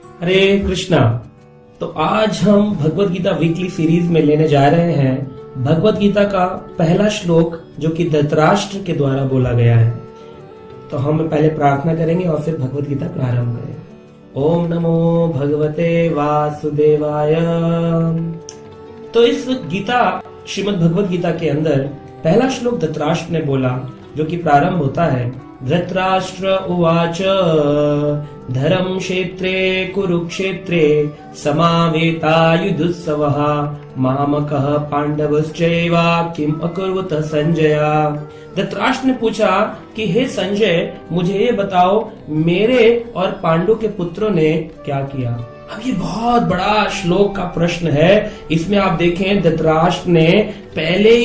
हरे कृष्णा। तो आज हम भगवत गीता वीकली सीरीज में लेने जा रहे हैं भगवत गीता का पहला श्लोक जो कि धृतराष्ट्र के द्वारा बोला गया है। तो हम पहले प्रार्थना करेंगे और फिर भगवत गीता प्रारंभ करेंगे। ओम नमो भगवते वासुदेवाय। तो इस गीता श्रीमद् भगवत गीता के अंदर पहला श्लोक धृतराष्ट्र ने बोला जो कि प्रारंभ होता है धृतराष्ट्र उवाच धर्म क्षेत्रे कुरुक्षेत्रे समावेतायुधुत्सवः मामकः पांडवश्चैव किम अकुर्वत संजय। धृतराष्ट्र ने पूछा कि हे संजय, मुझे ये बताओ मेरे और पांडु के पुत्रों ने क्या किया। अब ये बहुत बड़ा श्लोक का प्रश्न है। इसमें आप देखें धृतराष्ट्र ने पहले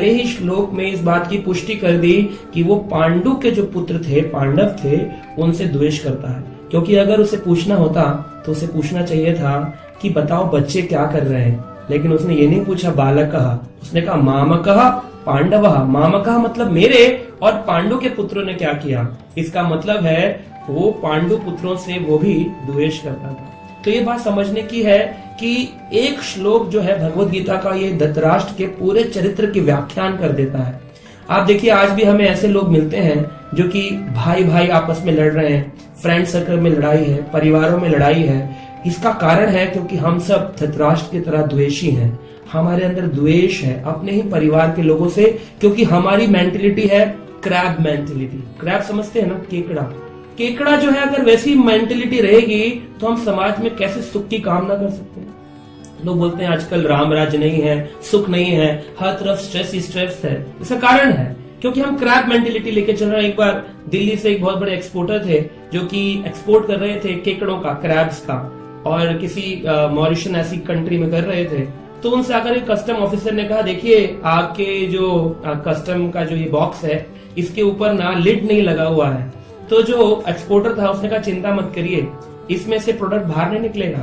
ही श्लोक में इस बात की पुष्टि कर दी कि वो पांडु के जो पुत्र थे, पांडव थे, उनसे द्वेष करता है। क्योंकि अगर उसे पूछना होता तो उसे पूछना चाहिए था कि बताओ बच्चे क्या कर रहे हैं, लेकिन उसने ये नहीं पूछा बालकः, उसने कहा मामकः पांडवः। मामकः मतलब मेरे और पांडु के पुत्रों ने क्या किया। इसका मतलब है वो पांडु पुत्रों से वो भी द्वेष करता था। तो ये बात समझने की है कि एक श्लोक जो है भगवत गीता का, ये धृतराष्ट्र के पूरे चरित्र की व्याख्यान कर देता है। आप देखिए आज भी हमें ऐसे लोग मिलते हैं जो कि भाई भाई आपस में लड़ रहे हैं, फ्रेंड सर्कल में लड़ाई है, परिवारों में लड़ाई है। इसका कारण है क्योंकि हम सब धृतराष्ट्र की तरह द्वेषी हैं। हमारे अंदर द्वेष है अपने ही परिवार के लोगों से, क्योंकि हमारी मेंटेलिटी है क्रैब मेंटेलिटी। क्रैब समझते हैं ना, केकड़ा। केकड़ा जो है अगर वैसी मेंटेलिटी रहेगी तो हम समाज में कैसे सुख की कामना कर सकते हैं। लोग बोलते हैं आजकल राम राज्य नहीं है, सुख नहीं है, हर तरफ स्ट्रेस ही स्ट्रेस है। इसका कारण है क्योंकि हम क्रैब मेंटेलिटी लेके चल रहे हैं। एक बार दिल्ली से एक बहुत बड़े एक्सपोर्टर थे जो कि एक्सपोर्ट कर रहे थे केकड़ों का, क्रैब्स का, और किसी मॉरिशन ऐसी कंट्री में कर रहे थे। तो उनसे आकर एक कस्टम ऑफिसर ने कहा, देखिए आपके जो कस्टम का जो ये बॉक्स है इसके ऊपर ना लिड नहीं लगा हुआ है। तो जो एक्सपोर्टर था उसने कहा चिंता मत करिए, इसमें से प्रोडक्ट बाहर नहीं निकलेगा,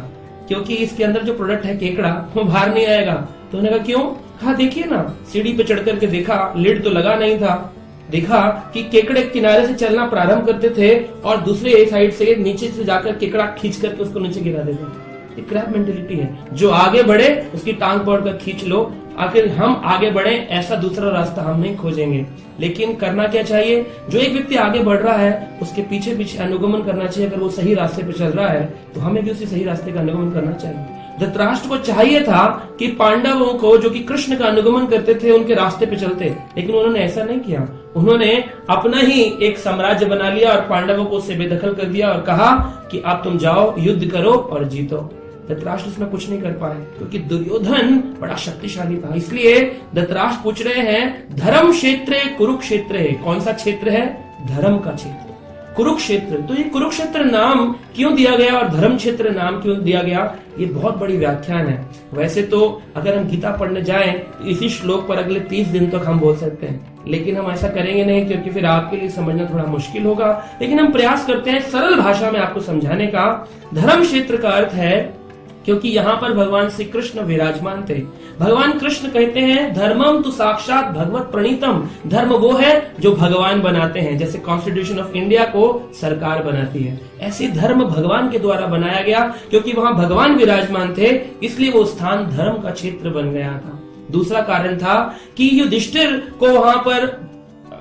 क्योंकि इसके अंदर जो प्रोडक्ट है केकड़ा वो बाहर नहीं आएगा। तो उन्होंने कहा क्यों? कहा देखिए ना, सीढ़ी पे चढ़ करके देखा, लिड तो लगा नहीं था। देखा कि केकड़े किनारे से चलना प्रारंभ करते थे और दूसरे साइड से नीचे से जाकर केकड़ा खींच करके उसको नीचे गिरा देते थे। ये क्रैब मेंटेलिटी है। जो आगे बढ़े उसकी टांग पकड़कर खींच लो, आखिर हम आगे बढ़े ऐसा दूसरा रास्ता हम नहीं खोजेंगे। लेकिन करना क्या चाहिए? जो एक व्यक्ति आगे बढ़ रहा है उसके पीछे पीछे अनुगमन करना चाहिए। अगर वो सही रास्ते पे चल रहा है तो हमें भी उसी सही रास्ते का अनुगमन करना चाहिए। धृतराष्ट्र को चाहिए था कि पांडवों को जो कि कृष्ण का अनुगमन करते थे उनके रास्ते पे चलते, लेकिन उन्होंने ऐसा नहीं किया। उन्होंने अपना ही एक साम्राज्य बना लिया और पांडवों को उससे बेदखल कर दिया और कहा कि अब तुम जाओ, युद्ध करो और जीतो। धृतराष्ट्र इसमें कुछ नहीं कर पाए क्योंकि दुर्योधन बड़ा शक्तिशाली था। इसलिए धृतराष्ट्र पूछ रहे हैं धर्म क्षेत्र कुरुक्षेत्र है। कौन सा क्षेत्र है? धर्म का क्षेत्र, कुरुक्षेत्र। तो ये कुरुक्षेत्र नाम क्यों दिया गया और धर्म क्षेत्र नाम क्यों दिया गया, ये बहुत बड़ी व्याख्यान है। वैसे तो अगर हम गीता पढ़ने जाएं तो इसी श्लोक पर अगले 30 दिन तक हम बोल सकते हैं, लेकिन हम ऐसा करेंगे नहीं क्योंकि फिर आपके लिए समझना थोड़ा मुश्किल होगा। लेकिन हम प्रयास करते हैं सरल भाषा में आपको समझाने का। धर्म क्षेत्र का अर्थ है क्योंकि यहाँ पर भगवान श्री कृष्ण विराजमान थे। भगवान कृष्ण कहते हैं धर्मम तो साक्षात भगवत प्रणीतम। धर्म वो है जो भगवान बनाते हैं। जैसे कॉन्स्टिट्यूशन ऑफ इंडिया को सरकार बनाती है, ऐसे धर्म भगवान के द्वारा बनाया गया। क्योंकि वहां भगवान विराजमान थे इसलिए वो स्थान धर्म का क्षेत्र बन गया था। दूसरा कारण था कि युधिष्ठिर को वहां पर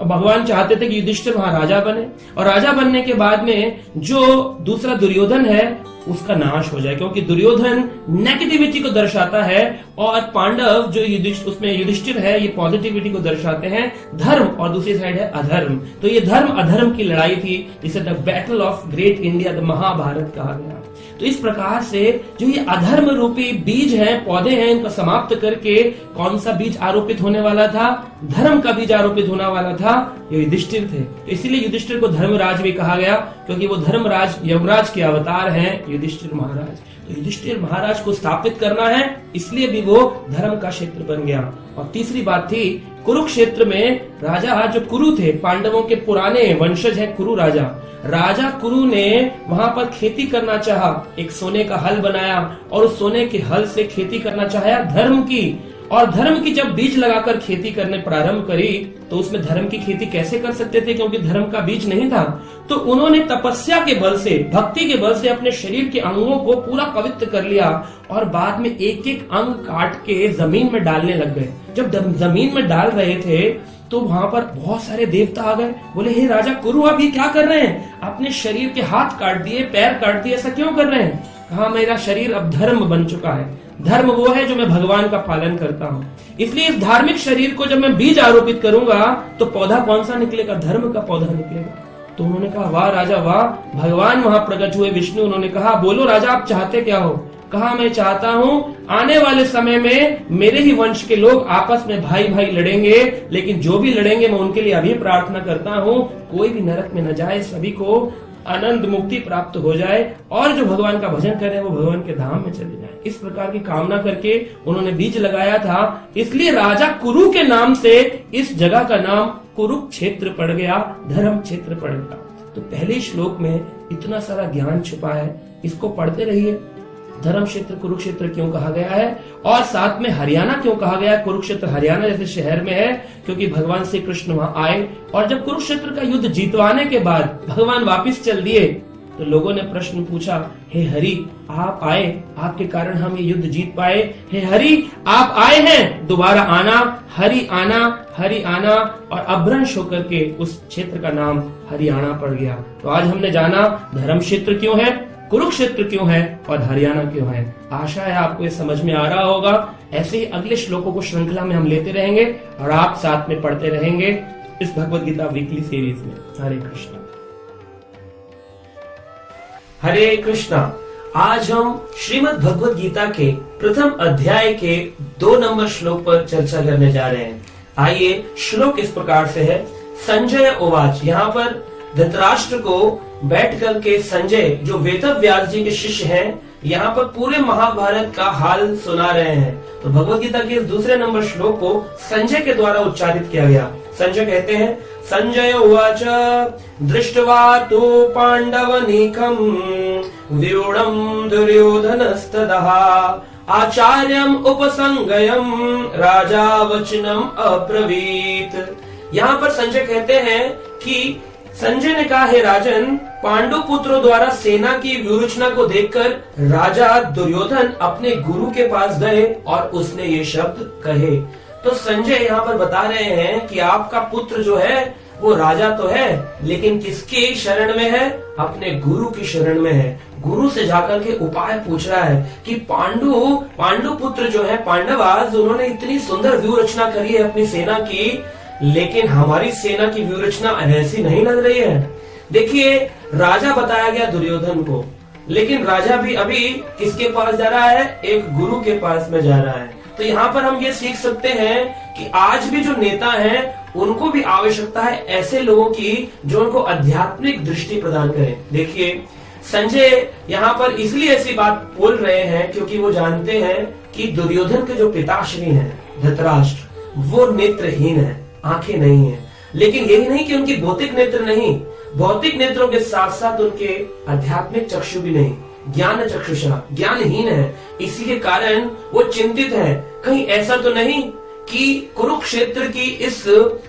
भगवान चाहते थे कि युधिष्ठिर वहां राजा बने, और राजा बनने के बाद में जो दूसरा दुर्योधन है उसका नाश हो जाए, क्योंकि दुर्योधन नेगेटिविटी को दर्शाता है और पांडव जो युधिष्ठिर है ये पॉजिटिविटी को दर्शाते हैं, धर्म, और दूसरी साइड है अधर्म। तो ये धर्म अधर्म की लड़ाई थी जिसे the battle of great India, the Mahabharata कहा गया। तो इस प्रकार से जो ये अधर्म रूपी बीज हैं, पौधे हैं, इनको समाप्त करके कौन सा बीज आरोपित होने वाला था? धर्म का बीज आरोपित होने वाला था। ये युधिष्ठिर थे, तो इसीलिए युधिष्ठिर को धर्मराज भी कहा गया, क्योंकि वो धर्मराज यमराज के अवतार हैं युधिष्ठिर महाराज। तो युधिष्ठिर महाराज को स्थापित करना है, इसलिए भी वो धर्म का क्षेत्र बन गया। और तीसरी बात थी कुरुक्षेत्र में राजा जो कुरु थे, पांडवों के पुराने वंशज है कुरु राजा। राजा कुरु ने वहां पर खेती करना चाहा, एक सोने का हल बनाया और उस सोने के हल से खेती करना चाहा धर्म की। और धर्म की जब बीज लगाकर खेती करने प्रारंभ करी तो उसमें धर्म की खेती कैसे कर सकते थे, क्योंकि धर्म का बीज नहीं था। तो उन्होंने तपस्या के बल से, भक्ति के बल से अपने शरीर के अंगों को पूरा पवित्र कर लिया और बाद में एक एक अंग काट के जमीन में डालने लग गए। जब जमीन में डाल रहे थे तो वहां पर बहुत सारे देवता आ गए, बोले हे राजा कुरु, आप ये क्या कर रहे हैं? अपने शरीर के हाथ काट दिए, पैर काट दिए, ऐसा क्यों कर रहे हैं? कहा मेरा शरीर अब धर्म बन चुका है, धर्म वो है जो मैं भगवान का पालन करता हूँ, इसलिए इस धार्मिक शरीर को जब मैं बीज आरोपित करूंगा तो पौधा कौन सा निकलेगा? धर्म का पौधा निकलेगा। तो उन्होंने कहा वाह राजा वाह, भगवान वहां प्रकट हुए विष्णु। उन्होंने कहा बोलो राजा, आप चाहते क्या हो? कहा मैं चाहता हूँ आने वाले समय में मेरे ही वंश के लोग आपस में भाई भाई लड़ेंगे, लेकिन जो भी लड़ेंगे मैं उनके लिए अभी प्रार्थना करता हूँ कोई भी नरक में न जाए, सभी को आनंद मुक्ति प्राप्त हो जाए और जो भगवान का भजन करे वो भगवान के धाम में चले जाए। इस प्रकार की कामना करके उन्होंने बीज लगाया था, इसलिए राजा कुरु के नाम से इस जगह का नाम कुरुक्षेत्र पड़ गया, धर्म क्षेत्र पड़ गया। तो पहले श्लोक में इतना सारा ज्ञान छुपा है, इसको पढ़ते रहिए। धर्म क्षेत्र कुरुक्षेत्र क्यों कहा गया है और साथ में हरियाणा क्यों कहा गया है? कुरुक्षेत्र हरियाणा जैसे शहर में है क्योंकि भगवान श्री कृष्ण वहां आए और जब कुरुक्षेत्र का युद्ध जीतवाने के बाद भगवान वापिस चल दिए तो लोगों ने प्रश्न पूछा, हे हरि आप आए, आपके कारण हम ये युद्ध जीत पाए, हे हरि आप आए हैं, दोबारा आना, हरि आना, और अभ्रंश होकर के उस क्षेत्र का नाम हरियाणा पड़ गया। तो आज हमने जाना धर्म क्षेत्र क्यों है, कुरुक्षेत्र क्यों है और हरियाणा क्यों है। आशा है आपको ये समझ में आ रहा होगा। ऐसे ही अगले श्लोकों को श्रृंखला में हम लेते रहेंगे और आप साथ में पढ़ते रहेंगे इस भगवत गीता वीकली सीरीज में। हरे कृष्णा हरे कृष्णा। आज हम श्रीमद् भगवत गीता के प्रथम अध्याय के 2 नंबर श्लोक पर चर्चा करने जा रहे हैं। आइए, श्लोक इस प्रकार से है, संजय उवाच। यहाँ पर धृतराष्ट्र को बैठ करके संजय जो वेदव्यास जी के शिष्य हैं यहाँ पर पूरे महाभारत का हाल सुना रहे हैं। तो भगवत गीता के इस दूसरे नंबर श्लोक को संजय के द्वारा उच्चारित किया गया। संजय कहते हैं, संजय उवाच दृष्ट्वा तु पांडवनीकं व्यूढं दुर्योधनस्ततः आचार्यम उपसंगयम राजा वचनम अब्रवीत। यहाँ पर संजय कहते हैं कि संजय ने कहा, हे राजन, पांडु पुत्रों द्वारा सेना की व्यूरचना को देखकर राजा दुर्योधन अपने गुरु के पास गए और उसने ये शब्द कहे। तो संजय यहाँ पर बता रहे हैं कि आपका पुत्र जो है वो राजा तो है, लेकिन किसके शरण में है? अपने गुरु की शरण में है। गुरु से जाकर के उपाय पूछ रहा है कि पांडु पुत्र जो है पांडवास, उन्होंने इतनी सुंदर व्यू रचना करी है अपनी सेना की, लेकिन हमारी सेना की व्यूरचना ऐसी नहीं लग रही है। देखिए, राजा बताया गया दुर्योधन को, लेकिन राजा भी अभी किसके पास जा रहा है? एक गुरु के पास में जा रहा है। तो यहाँ पर हम ये सीख सकते हैं कि आज भी जो नेता हैं उनको भी आवश्यकता है ऐसे लोगों की जो उनको आध्यात्मिक दृष्टि प्रदान करें। देखिए, संजय यहाँ पर इसलिए ऐसी बात बोल रहे हैं क्योंकि वो जानते हैं कि दुर्योधन के जो पिताश्री हैं धृतराष्ट्र, वो नेत्रहीन है, आंखें नहीं है। लेकिन यही नहीं कि उनकी भौतिक नेत्र नहीं, भौतिक नेत्रों के साथ साथ उनके आध्यात्मिक चक्षु भी नहीं, ज्ञान चक्षुषा, ज्ञानहीन है। इसी के कारण वो चिंतित है, कहीं ऐसा तो नहीं कि कुरुक्षेत्र की इस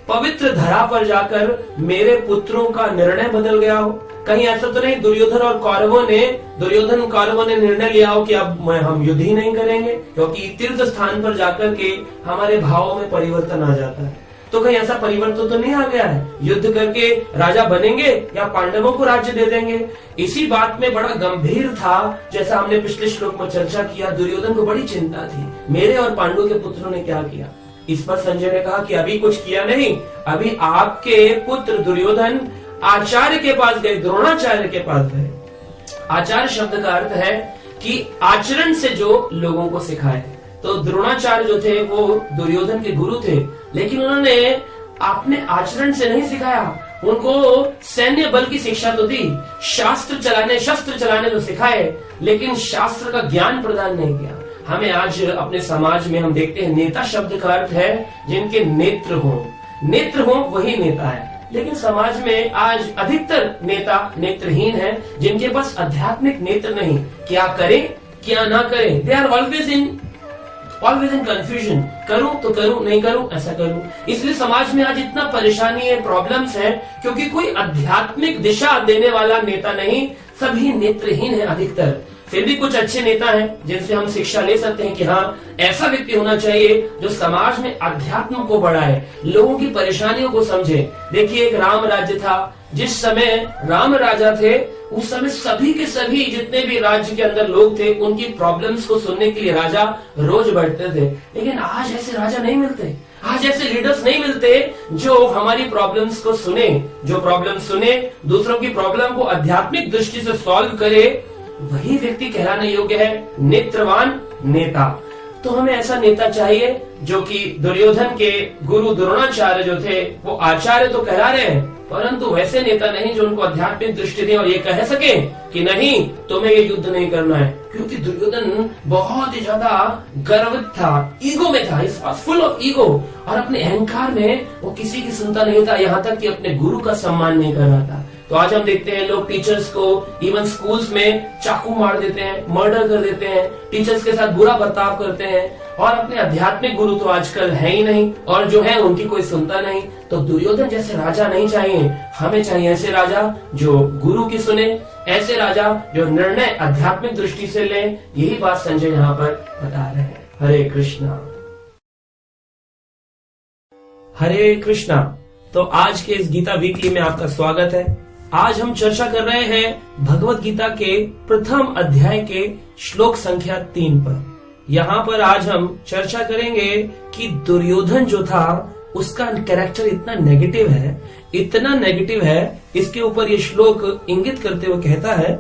पवित्र धरा पर जाकर मेरे पुत्रों का निर्णय बदल गया हो। कहीं ऐसा तो नहीं दुर्योधन कौरवों ने निर्णय लिया हो कि अब हम युद्ध ही नहीं करेंगे, क्योंकि तीर्थ स्थान पर जाकर के हमारे भावों में परिवर्तन आ जाता है। तो कहीं ऐसा परिवर्तन तो नहीं आ गया है? युद्ध करके राजा बनेंगे या पांडवों को राज्य दे देंगे? इसी बात में बड़ा गंभीर था, जैसा हमने पिछले श्लोक में चर्चा किया। दुर्योधन को बड़ी चिंता थी, मेरे और पांडु के पुत्रों ने क्या किया। इस पर संजय ने कहा कि अभी कुछ किया नहीं, अभी आपके पुत्र दुर्योधन आचार्य के पास गए, द्रोणाचार्य के पास गए। आचार्य शब्द का अर्थ है कि आचरण से जो लोगों को सिखाए। तो द्रोणाचार्य जो थे वो दुर्योधन के गुरु थे, लेकिन उन्होंने अपने आचरण से नहीं सिखाया, उनको सैन्य बल की शिक्षा तो दी, शस्त्र चलाने तो सिखाए, लेकिन शास्त्र का ज्ञान प्रदान नहीं किया। हमें आज अपने समाज में हम देखते हैं, नेता शब्द का अर्थ है जिनके नेत्र हो वही नेता है। लेकिन समाज में आज अधिकतर नेता नेत्रहीन है, जिनके पास आध्यात्मिक नेत्र नहीं। क्या करें क्या ना करें, they are always in confusion, करूं तो करूं, नहीं करूं ऐसा करूं। इसलिए समाज में आज इतना परेशानी है, प्रॉब्लम्स है, क्योंकि कोई आध्यात्मिक दिशा देने वाला नेता नहीं, सभी नेत्रहीन है अधिकतर। फिर भी कुछ अच्छे नेता हैं जिनसे हम शिक्षा ले सकते हैं कि हाँ, ऐसा व्यक्ति होना चाहिए जो समाज में अध्यात्म को बढ़ाए, लोगों की परेशानियों को समझे। देखिए, एक राम राज्य था, जिस समय राम राजा थे उस समय सभी के सभी जितने भी राज्य के अंदर लोग थे, उनकी प्रॉब्लम्स को सुनने के लिए राजा रोज बैठते थे। लेकिन आज ऐसे राजा नहीं मिलते, आज ऐसे लीडर्स नहीं मिलते जो हमारी प्रॉब्लम्स को सुने, जो प्रॉब्लम सुने, दूसरों की प्रॉब्लम को आध्यात्मिक दृष्टि से सॉल्व करे। वही व्यक्ति कहलाने योग्य है नेत्रवान नेता। तो हमें ऐसा नेता चाहिए जो कि दुर्योधन के गुरु द्रोणाचार्य जो थे वो आचार्य तो कहला रहे हैं, परंतु वैसे नेता नहीं जो उनको आध्यात्मिक दृष्टि दे और ये कह सके कि नहीं, तुम्हें ये युद्ध नहीं करना है। क्योंकि दुर्योधन बहुत ही ज्यादा गर्वित था, ईगो में था, इस फुल ऑफ ईगो, और अपने अहंकार में वो किसी की सुनता नहीं था, यहाँ तक कि अपने गुरु का सम्मान नहीं कर रहा था। तो आज हम देखते हैं लोग टीचर्स को इवन स्कूल्स में चाकू मार देते हैं, मर्डर कर देते हैं, टीचर्स के साथ बुरा बर्ताव करते हैं, और अपने आध्यात्मिक गुरु तो आजकल है ही नहीं, और जो है उनकी कोई सुनता नहीं। तो दुर्योधन जैसे राजा नहीं चाहिए, हमें चाहिए ऐसे राजा जो गुरु की सुने, ऐसे राजा जो निर्णय आध्यात्मिक दृष्टि से ले। यही बात संजय यहाँ पर बता रहे हैं। हरे कृष्णा, हरे कृष्णा। तो आज के इस गीता वीकली में आपका स्वागत है। आज हम चर्चा कर रहे हैं भगवत गीता के प्रथम अध्याय के श्लोक संख्या 3 पर। यहाँ पर आज हम चर्चा करेंगे कि दुर्योधन जो था उसका कैरेक्टर इतना नेगेटिव है, इतना नेगेटिव है, इसके ऊपर ये श्लोक इंगित करते हुए कहता है,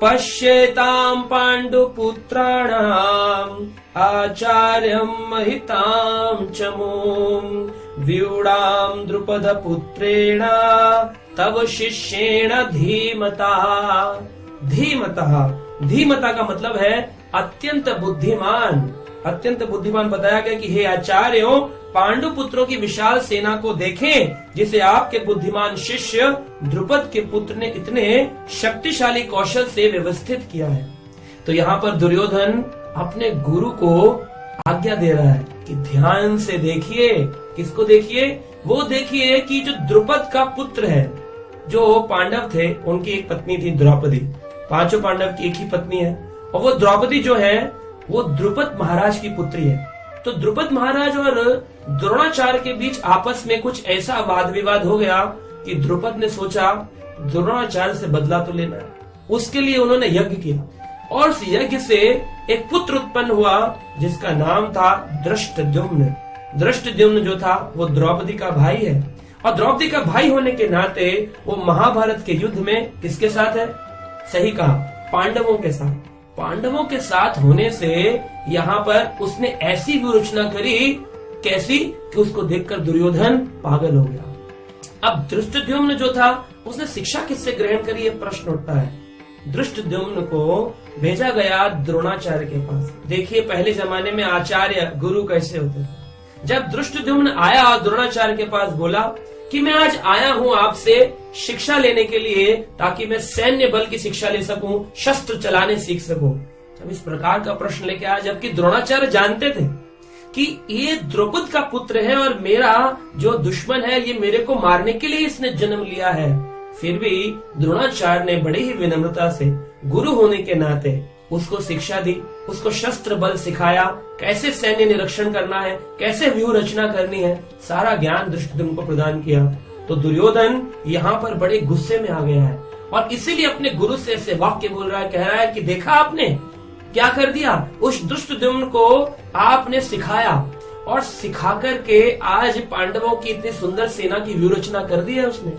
पश्येतां पांडुपुत्राणाम् आचार्यं महितां च मूं व्यूढां द्रुपदपुत्रेण तव शिष्येण धीमता। धीमता, धीमता का मतलब है अत्यंत बुद्धिमान। अत्यंत बुद्धिमान बताया गया कि हे आचार्यों, पांडु पुत्रों की विशाल सेना को देखें जिसे आपके बुद्धिमान शिष्य द्रुपद के पुत्र ने इतने शक्तिशाली कौशल से व्यवस्थित किया है। तो यहाँ पर दुर्योधन अपने गुरु को आज्ञा दे रहा है कि ध्यान से देखिए। किसको देखिए? वो देखिए कि जो द्रुपद का पुत्र है, जो पांडव थे, उनकी एक पत्नी थी द्रौपदी। 5 पांडव की एक ही पत्नी है, और वो द्रौपदी जो है वो द्रुपद महाराज की पुत्री है। तो द्रुपद महाराज और द्रोणाचार्य के बीच आपस में कुछ ऐसा वाद विवाद हो गया कि द्रुपद ने सोचा द्रोणाचार्य से बदला तो लेना है। उसके लिए उन्होंने यज्ञ किया, और उस यज्ञ से एक पुत्र उत्पन्न हुआ जिसका नाम था दृष्टद्युम्न। दृष्टद्युम्न जो था वो द्रौपदी का भाई है, और द्रौपदी का भाई होने के नाते वो महाभारत के युद्ध में किसके साथ है? सही कहा, पांडवों के साथ। पांडवों के साथ होने से यहाँ पर उसने ऐसी विरचना करी, कैसी कि उसको देखकर दुर्योधन पागल हो गया। अब दृष्टद्युम्न जो था उसने शिक्षा किससे ग्रहण करी, ये प्रश्न उठता है। दृष्टद्युम्न को भेजा गया द्रोणाचार्य के पास। देखिए पहले जमाने में आचार्य गुरु कैसे होते थे। जब दृष्टद्युम्न आया और द्रोणाचार्य के पास बोला कि मैं आज आया हूँ आपसे शिक्षा लेने के लिए, ताकि मैं सैन्य बल की शिक्षा ले सकूं, शस्त्र चलाने सीख सकूं। जब इस प्रकार का प्रश्न लेके आया, जबकि द्रोणाचार्य जानते थे कि ये द्रौपद का पुत्र है और मेरा जो दुश्मन है ये मेरे को मारने के लिए इसने जन्म लिया है, फिर भी द्रोणाचार्य ने बड़ी ही विनम्रता से गुरु होने के नाते उसको शिक्षा दी, उसको शस्त्र बल सिखाया, कैसे सैन्य निरीक्षण करना है, कैसे व्यूह रचना करनी है, सारा ज्ञान दृष्टद्युम्न को प्रदान किया। तो दुर्योधन यहाँ पर बड़े गुस्से में आ गया है, और इसीलिए अपने गुरु से ऐसे वाक्य बोल रहा है, कह रहा है कि देखा आपने क्या कर दिया, उस दृष्टद्युम्न को आपने सिखाया, और सिखा करके आज पांडवों की इतनी सुंदर सेना की व्यूह रचना कर दी है उसने।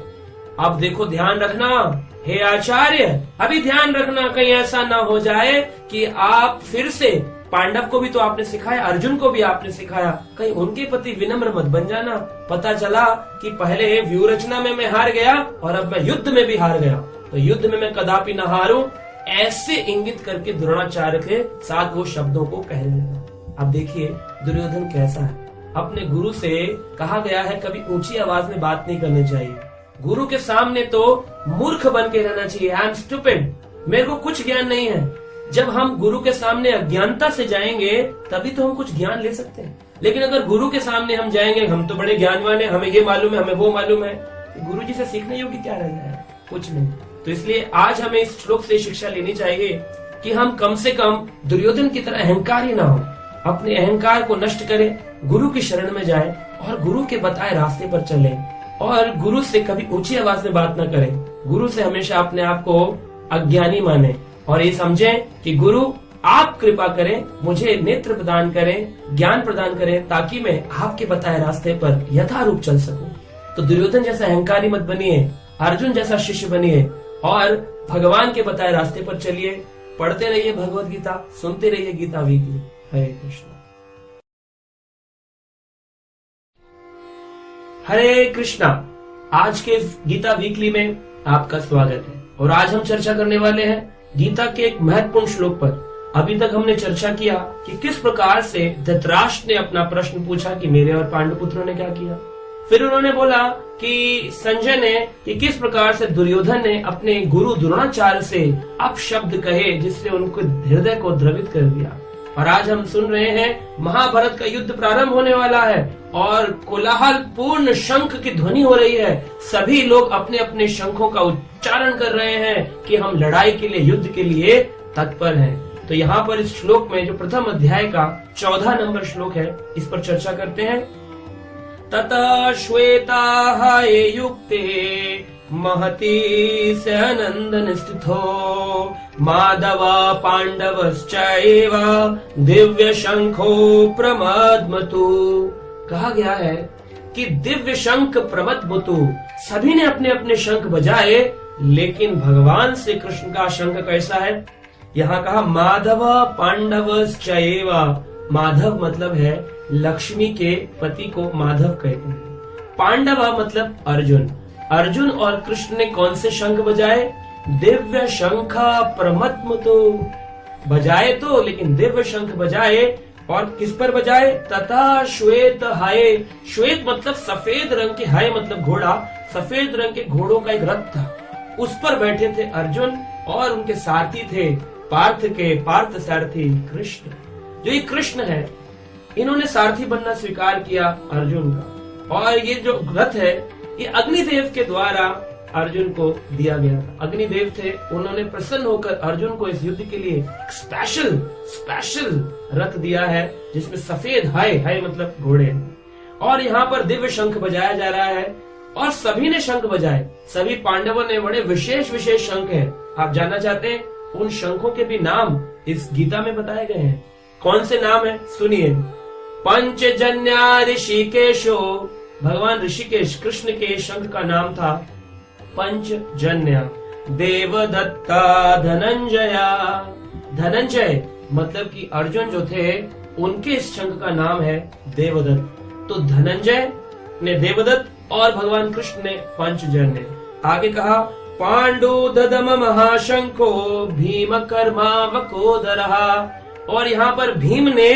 अब देखो, ध्यान रखना हे आचार्य, अभी ध्यान रखना कहीं ऐसा ना हो जाए कि आप फिर से, पांडव को भी तो आपने सिखाया, अर्जुन को भी आपने सिखाया, कहीं उनके प्रति विनम्र मत बन जाना। पता चला कि पहले व्यूह रचना में मैं हार गया और अब मैं युद्ध में भी हार गया, तो युद्ध में मैं कदापि न हारूं, ऐसे इंगित करके द्रोणाचार्य के साथ वो शब्दों को कहने लगा। अब देखिए दुर्योधन कैसा है। अपने गुरु से कहा गया है कभी ऊंची आवाज में बात नहीं करनी चाहिए, गुरु के सामने तो मूर्ख बन के रहना चाहिए। आई एम स्टूपिड, मेरे को कुछ ज्ञान नहीं है, जब हम गुरु के सामने अज्ञानता से जाएंगे तभी तो हम कुछ ज्ञान ले सकते हैं। लेकिन अगर गुरु के सामने हम जाएंगे, हम तो बड़े ज्ञानवान हैं, हमें ये मालूम है, हमें वो मालूम है, तो गुरु जी से सीखने योग्य क्या रह जाए? कुछ नहीं। तो इसलिए आज हमें इस श्लोक से शिक्षा लेनी चाहिए कि हम कम से कम दुर्योधन की तरह अहंकारी ना हो, अपने अहंकार को नष्ट करें, गुरु की शरण में जाएं और गुरु के बताए रास्ते पर चलें और गुरु से कभी ऊंची आवाज में बात न करें। गुरु से हमेशा अपने आप को अज्ञानी माने और ये समझें कि गुरु आप कृपा करें, मुझे नेत्र प्रदान करें, ज्ञान प्रदान करें, ताकि मैं आपके बताए रास्ते पर यथारूप चल सकूं। तो दुर्योधन जैसा अहंकारी मत बनिए, अर्जुन जैसा शिष्य बनिए और भगवान के बताए रास्ते पर चलिए। पढ़ते रहिए भगवत गीता, सुनते रहिए गीता वीकली। हरे कृष्ण। हरे कृष्णा। आज के गीता वीकली में आपका स्वागत है और आज हम चर्चा करने वाले हैं गीता के एक महत्वपूर्ण श्लोक पर। अभी तक हमने चर्चा किया कि किस प्रकार से धृतराष्ट्र ने अपना प्रश्न पूछा कि मेरे और पांडुपुत्रों ने क्या किया। फिर उन्होंने बोला कि संजय ने कि किस प्रकार से दुर्योधन ने अपने गुरु द्रोणाचार्य से अपशब्द कहे जिससे उनको हृदय को द्रवित कर दिया। और आज हम सुन रहे हैं महाभारत का युद्ध प्रारंभ होने वाला है और कोलाहल पूर्ण शंख की ध्वनि हो रही है। सभी लोग अपने अपने शंखों का उच्चारण कर रहे हैं कि हम लड़ाई के लिए, युद्ध के लिए तत्पर हैं। तो यहाँ पर इस श्लोक में जो प्रथम अध्याय का 14 नंबर श्लोक है, इस पर चर्चा करते हैं। ततः श्वेता युक्ते महती सहनंदन स्थितो माधव पांडवश्चैव दिव्य शंखो प्रमदमतु। कहा गया है कि दिव्य शंख प्रमदमतु, सभी ने अपने अपने शंख बजाए, लेकिन भगवान श्री कृष्ण का शंख कैसा है? यहाँ कहा माधव पांडवश्चैव। माधव मतलब है लक्ष्मी के पति को माधव कहते हैं। पांडव मतलब अर्जुन। अर्जुन और कृष्ण ने कौन से शंख बजाए? दिव्य शंख प्रमदमतु। बजाए तो, लेकिन दिव्य शंख बजाए। और किस पर बजाए? तथा श्वेत हाय। श्वेत मतलब सफेद रंग के, हाय मतलब घोड़ा। सफेद रंग के घोड़ों का एक रथ था, उस पर बैठे थे अर्जुन और उनके सारथी थे पार्थ सारथी कृष्ण। जो ये कृष्ण है, इन्होंने सारथी बनना स्वीकार किया अर्जुन का। और ये जो रथ है, ये अग्निदेव के द्वारा अर्जुन को दिया गया था। अग्निदेव थे, उन्होंने प्रसन्न होकर अर्जुन को इस युद्ध के लिए स्पेशल रथ दिया है जिसमें सफेद हाय मतलब घोड़े। और यहाँ पर दिव्य शंख बजाया जा रहा है और सभी ने शंख बजाए। सभी पांडवों ने बड़े विशेष शंख हैं। आप जानना चाहते हैं? उन शंखों के भी नाम इस गीता में बताए गए हैं। कौन से नाम है? सुनिए। पंचजन्या ऋषिकेशो। भगवान ऋषिकेश कृष्ण के शंख का नाम था पंचजन्या। देवदत्ता धनंजया। धनंजय मतलब कि अर्जुन जो थे, उनके इस शंख का नाम है देवदत्त। तो धनंजय ने देवदत्त और भगवान कृष्ण ने पंचजन्य। आगे कहा पांडु ददम महाशंको भीम कर्मावकोदरहा। और यहाँ पर भीम ने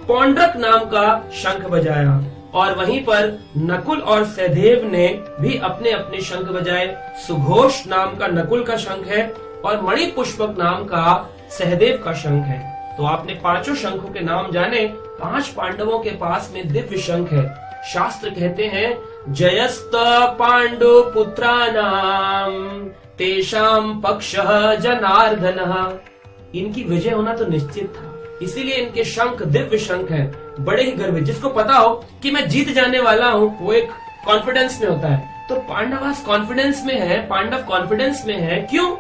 पौंड्रक नाम का शंख बजाया और वहीं पर नकुल और सहदेव ने भी अपने अपने शंख बजाए। सुघोष नाम का नकुल का शंख है और मणिपुष्पक नाम का सहदेव का शंख है। तो आपने पांचों शंखों के नाम जाने। 5 पांडवों के पास में दिव्य शंख है। शास्त्र कहते हैं जयस्त पांडु पुत्राणाम तेषाम पक्षः जनार्दनः। इनकी विजय होना तो निश्चित था, इसीलिए इनके शंख दिव्य शंख है। बड़े ही गर्व, जिसको पता हो कि मैं जीत जाने वाला हूँ, वो एक कॉन्फिडेंस में होता है। तो पांडवास कॉन्फिडेंस में है, पांडव कॉन्फिडेंस में है। क्यों?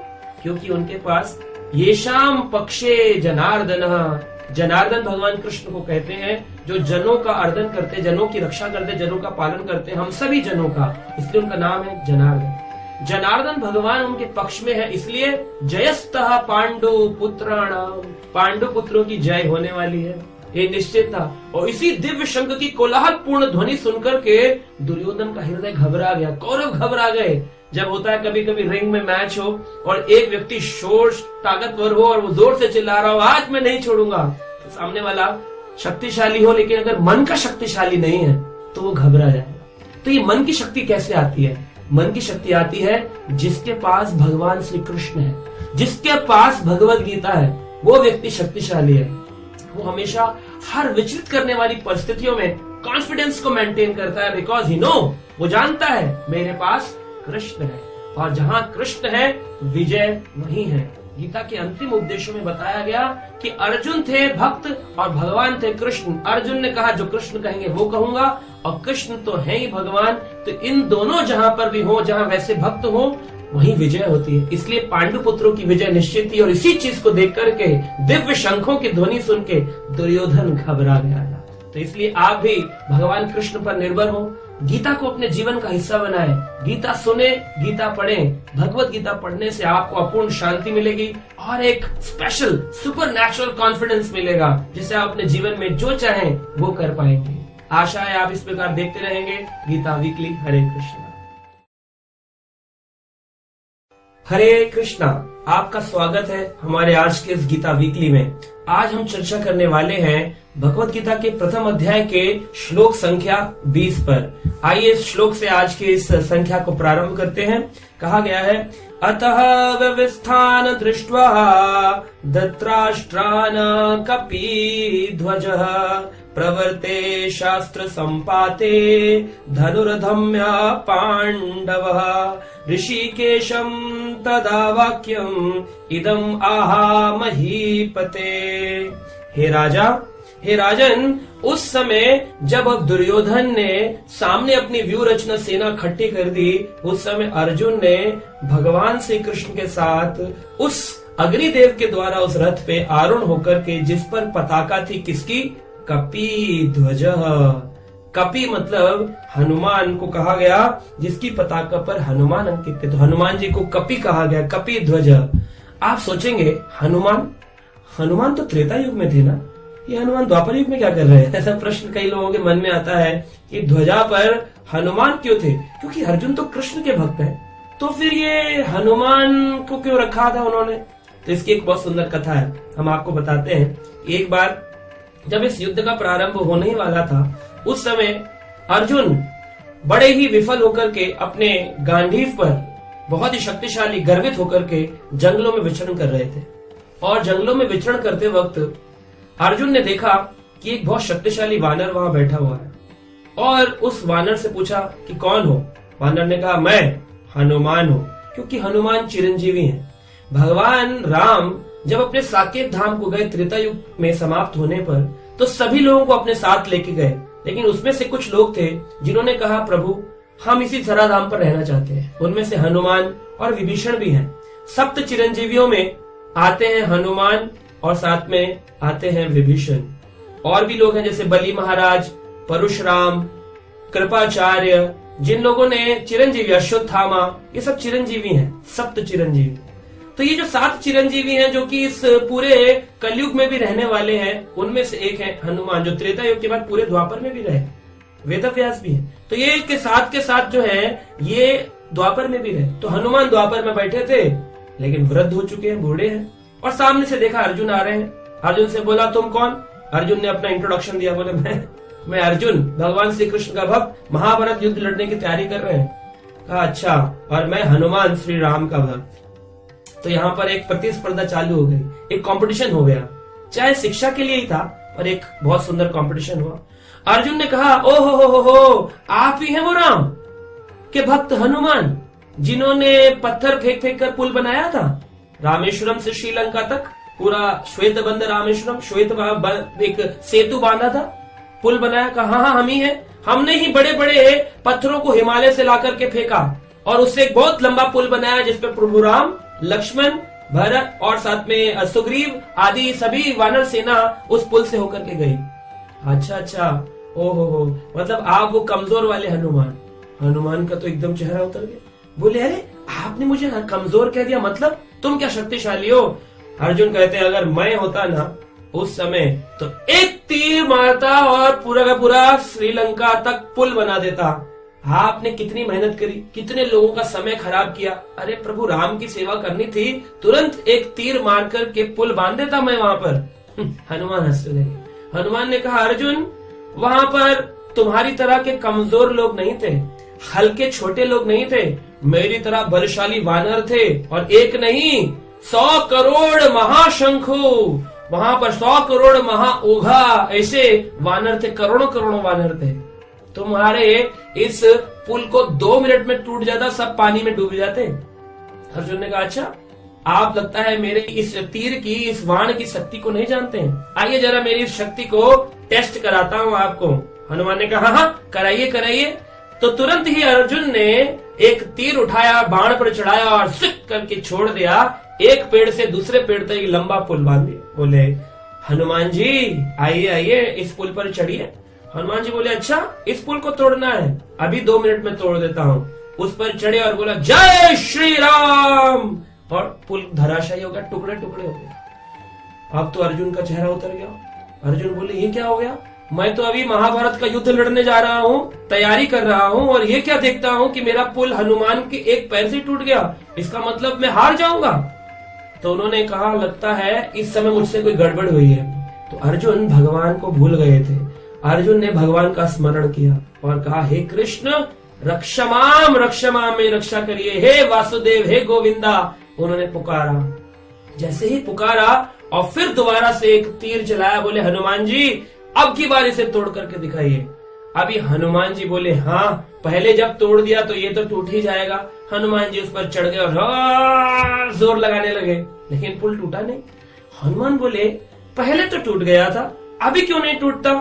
क्योंकि उनके पास येषाम पक्षे जनार्दन। जनार्दन भगवान कृष्ण को कहते हैं, जो जनों का अर्दन करते, जनों की रक्षा करते, जनों का पालन करते, हम सभी जनों का, इसलिए उनका नाम है जनार्दन। जनार्दन भगवान उनके पक्ष में है, इसलिए जयस्तः पांडु पुत्राणाम। पांडु पुत्रों की जय होने वाली है, ये निश्चित था। और इसी दिव्य शंख की कोलाहल पूर्ण ध्वनि सुनकर के दुर्योधन का हृदय घबरा गया, कौरव घबरा गए। जब होता है कभी कभी रिंग में मैच हो और एक व्यक्ति शोर ताकतवर हो और वो जोर से चिल्ला रहा हो आज मैं नहीं छोड़ूंगा, तो सामने वाला शक्तिशाली हो, लेकिन अगर मन का शक्तिशाली नहीं है तो वो घबरा जाएगा। तो ये मन की शक्ति कैसे आती है? मन की शक्ति आती है जिसके पास भगवान श्री कृष्ण है, जिसके पास भगवत गीता है, वो व्यक्ति शक्तिशाली है। वो हमेशा हर विचलित करने वाली परिस्थितियों में कॉन्फिडेंस को मेंटेन करता है, बिकॉज ही नो, वो जानता है मेरे पास कृष्ण है, और जहां कृष्ण है विजय वही है। गीता के अंतिम उपदेशों में बताया गया कि अर्जुन थे भक्त और भगवान थे कृष्ण। अर्जुन ने कहा जो कृष्ण कहेंगे वो कहूंगा, और कृष्ण तो है ही भगवान। तो इन दोनों जहां पर भी हो, जहां वैसे भक्त हो, वहीं विजय होती है। इसलिए पांडु पुत्रों की विजय निश्चित थी, और इसी चीज को देख करके, दिव्य शंखों की ध्वनि सुन के दुर्योधन घबरा गया था। तो इसलिए आप भी भगवान कृष्ण पर निर्भर हो, गीता को अपने जीवन का हिस्सा बनाएं, गीता सुने, गीता पढ़ें। भगवत गीता पढ़ने से आपको अपूर्ण शांति मिलेगी और एक स्पेशल सुपर नेचुरल कॉन्फिडेंस मिलेगा, जिससे आप अपने जीवन में जो चाहें वो कर पाएंगे। आशा है आप इस प्रकार देखते रहेंगे गीता वीकली। हरे कृष्णा। हरे कृष्णा, आपका स्वागत है हमारे आज के इस गीता वीकली में। आज हम चर्चा करने वाले हैं भगवत गीता के प्रथम अध्याय के श्लोक संख्या 20 पर। आइए इस श्लोक से आज की इस संख्या को प्रारंभ करते हैं। कहा गया है, अतः व्यवस्थान दृष्ट्वा धृतराष्ट्रान् कपिध्वजः प्रवर्ते शास्त्र संपाते धनुर्धम्य पांडवः ऋषिकेशं तदा वाक्यम् इदम् आहा महीपते। हे राजन, उस समय जब अब दुर्योधन ने सामने अपनी व्यू रचना सेना इकट्ठी कर दी, उस समय अर्जुन ने भगवान श्री कृष्ण के साथ उस अग्निदेव के द्वारा उस रथ पे आरूढ़ होकर के, जिस पर पताका थी किसकी? कपि ध्वज। कपि मतलब हनुमान को कहा गया, जिसकी पताका पर हनुमान अंकित थे, तो हनुमान जी को कपि कहा गया, कपि ध्वज। आप सोचेंगे हनुमान तो त्रेता युग में थे ना, ये हनुमान द्वापर युग में क्या कर रहे हैं? ऐसा प्रश्न कई लोगों के मन में आता है कि ध्वजा पर हनुमान क्यों थे? क्योंकि अर्जुन तो कृष्ण के भक्त हैं, तो फिर ये हनुमान को क्यों रखा था उन्होंने? तो इसकी एक बहुत सुंदर कथा है, हम आपको बताते हैं। एक बार जब इस युद्ध का प्रारंभ होने ही वाला था, उस समय अर्जुन बड़े ही विफल होकर के अपने गांडीव पर बहुत ही शक्तिशाली गर्वित होकर के जंगलों में विचरण कर रहे थे। और जंगलों में विचरण करते वक्त अर्जुन ने देखा कि एक बहुत शक्तिशाली वानर वहां बैठा हुआ है, और उस वानर से पूछा कि कौन हो? वानर ने कहा मैं हनुमान हूं, क्योंकि हनुमान चिरंजीवी हैं। भगवान राम जब अपने साकेत धाम को गए त्रेता युग में समाप्त होने पर, तो सभी लोगों को अपने साथ लेके गए, लेकिन उसमें से कुछ लोग थे जिन्होंने कहा प्रभु हम इसी धरा धाम पर रहना चाहते हैं। उनमें से हनुमान और विभीषण भी हैं। सप्त चिरंजीवियों में आते हैं हनुमान और साथ में आते हैं विभीषण। और भी लोग हैं जैसे बलि महाराज, परशुराम, कृपाचार्य, जिन लोगों ने चिरंजीवी, अश्वत्थामा, ये सब चिरंजीवी हैं, सप्त चिरंजीवी। तो ये जो 7 चिरंजीवी हैं जो कि इस पूरे कलयुग में भी रहने वाले हैं, उनमें से एक है हनुमान, जो त्रेता युग के बाद पूरे द्वापर में भी रहे। वेदव्यास भी है, तो ये के साथ जो है ये द्वापर में भी रहे। तो हनुमान द्वापर में बैठे थे, लेकिन वृद्ध हो चुके हैं, बूढ़े हैं। और सामने से देखा अर्जुन आ रहे हैं। अर्जुन से बोला तुम कौन? अर्जुन ने अपना इंट्रोडक्शन दिया, बोले मैं अर्जुन, भगवान श्री कृष्ण का भक्त, महाभारत युद्ध लड़ने की तैयारी कर रहे हैं। कहा अच्छा, और मैं हनुमान श्री राम का भक्त। तो यहाँ पर एक प्रतिस्पर्धा चालू हो गई, एक कंपटीशन हो गया, चाहे शिक्षा के लिए ही था, पर एक बहुत सुंदर कंपटीशन हुआ। अर्जुन ने कहा ओ हो, आप ही हैं वो राम के भक्त हनुमान, जिन्होंने पत्थर फेंक फेंक कर पुल बनाया था रामेश्वरम से श्रीलंका तक, पूरा श्वेत बंद रामेश्वरम, श्वेत एक सेतु बांधा था, पुल बनाया। कहा हाँ हम ही है, हमने ही बड़े बड़े पत्थरों को हिमालय से ला करके फेंका और उससे एक बहुत लंबा पुल बनाया, जिसपे प्रभु राम, लक्ष्मण, भरत और साथ में सुग्रीव आदि सभी वानर सेना उस पुल से होकर के गई। अच्छा, ओहो, मतलब आप वो कमजोर वाले हनुमान का तो एकदम चेहरा उतर गया। बोले अरे आपने मुझे कमजोर कह दिया, मतलब तुम क्या शक्तिशाली हो? अर्जुन कहते हैं अगर मैं होता ना उस समय, तो एक तीर मारता और पूरा का पूरा श्रीलंका तक पुल बना देता। आपने कितनी मेहनत करी, कितने लोगों का समय खराब किया। अरे प्रभु राम की सेवा करनी थी, तुरंत एक तीर मार कर के पुल बांध देता मैं वहां पर। हनुमान हंसने लगे। हनुमान ने कहा अर्जुन, वहां पर तुम्हारी तरह के कमजोर लोग नहीं थे, हल्के छोटे लोग नहीं थे, मेरी तरह बलशाली वानर थे, और एक नहीं 100 करोड़ महाशंखु, वहां पर 100 करोड़ महाओघा, ऐसे वानर थे, करोड़ों करोड़ों वानर थे। तुम्हारे इस पुल को 2 मिनट में टूट जाता, सब पानी में डूब जाते। अर्जुन ने कहा अच्छा, आप लगता है मेरे इस तीर की, इस बाण की शक्ति को नहीं जानते हैं। आइए जरा मेरी इस शक्ति को टेस्ट कराता हूँ आपको। हनुमान ने कहा हाँ कराइए कराइए। तो तुरंत ही अर्जुन ने एक तीर उठाया, बाण पर चढ़ाया और सिक करके छोड़ दिया। एक पेड़ से दूसरे पेड़ तक एक लंबा पुल बांध दिया। बोले हनुमान जी आइए आइए इस पुल पर चढ़िए। हनुमान जी बोले अच्छा इस पुल को तोड़ना है, अभी 2 मिनट में तोड़ देता हूँ। उस पर चढ़े और बोला जय श्री राम, और पुल धराशायी हो गया, टुकड़े टुकड़े हो गए। अब तो अर्जुन का चेहरा उतर गया। अर्जुन बोले ये क्या हो गया, मैं तो अभी महाभारत का युद्ध लड़ने जा रहा हूँ, तैयारी कर रहा हूँ, और ये क्या देखता हूँ कि मेरा पुल हनुमान के एक पैर से टूट गया, इसका मतलब मैं हार जाऊंगा। तो उन्होंने कहा लगता है इस समय मुझसे कोई गड़बड़ हुई है। तो अर्जुन भगवान को भूल गए थे। अर्जुन ने भगवान का स्मरण किया और कहा हे कृष्ण रक्षमाम रक्षमाम, में रक्षा करिए, हे वासुदेव हे गोविंदा। उन्होंने पुकारा, जैसे ही पुकारा और फिर दोबारा से एक तीर चलाया। बोले हनुमान जी अब की बार इसे तोड़ करके दिखाइए। अभी हनुमान जी बोले हाँ पहले जब तोड़ दिया तो ये तो टूट ही जाएगा। हनुमान जी उस पर चढ़ गए और जोर लगाने लगे, लेकिन पुल टूटा नहीं। हनुमान बोले पहले तो टूट गया था, अभी क्यों नहीं टूटता।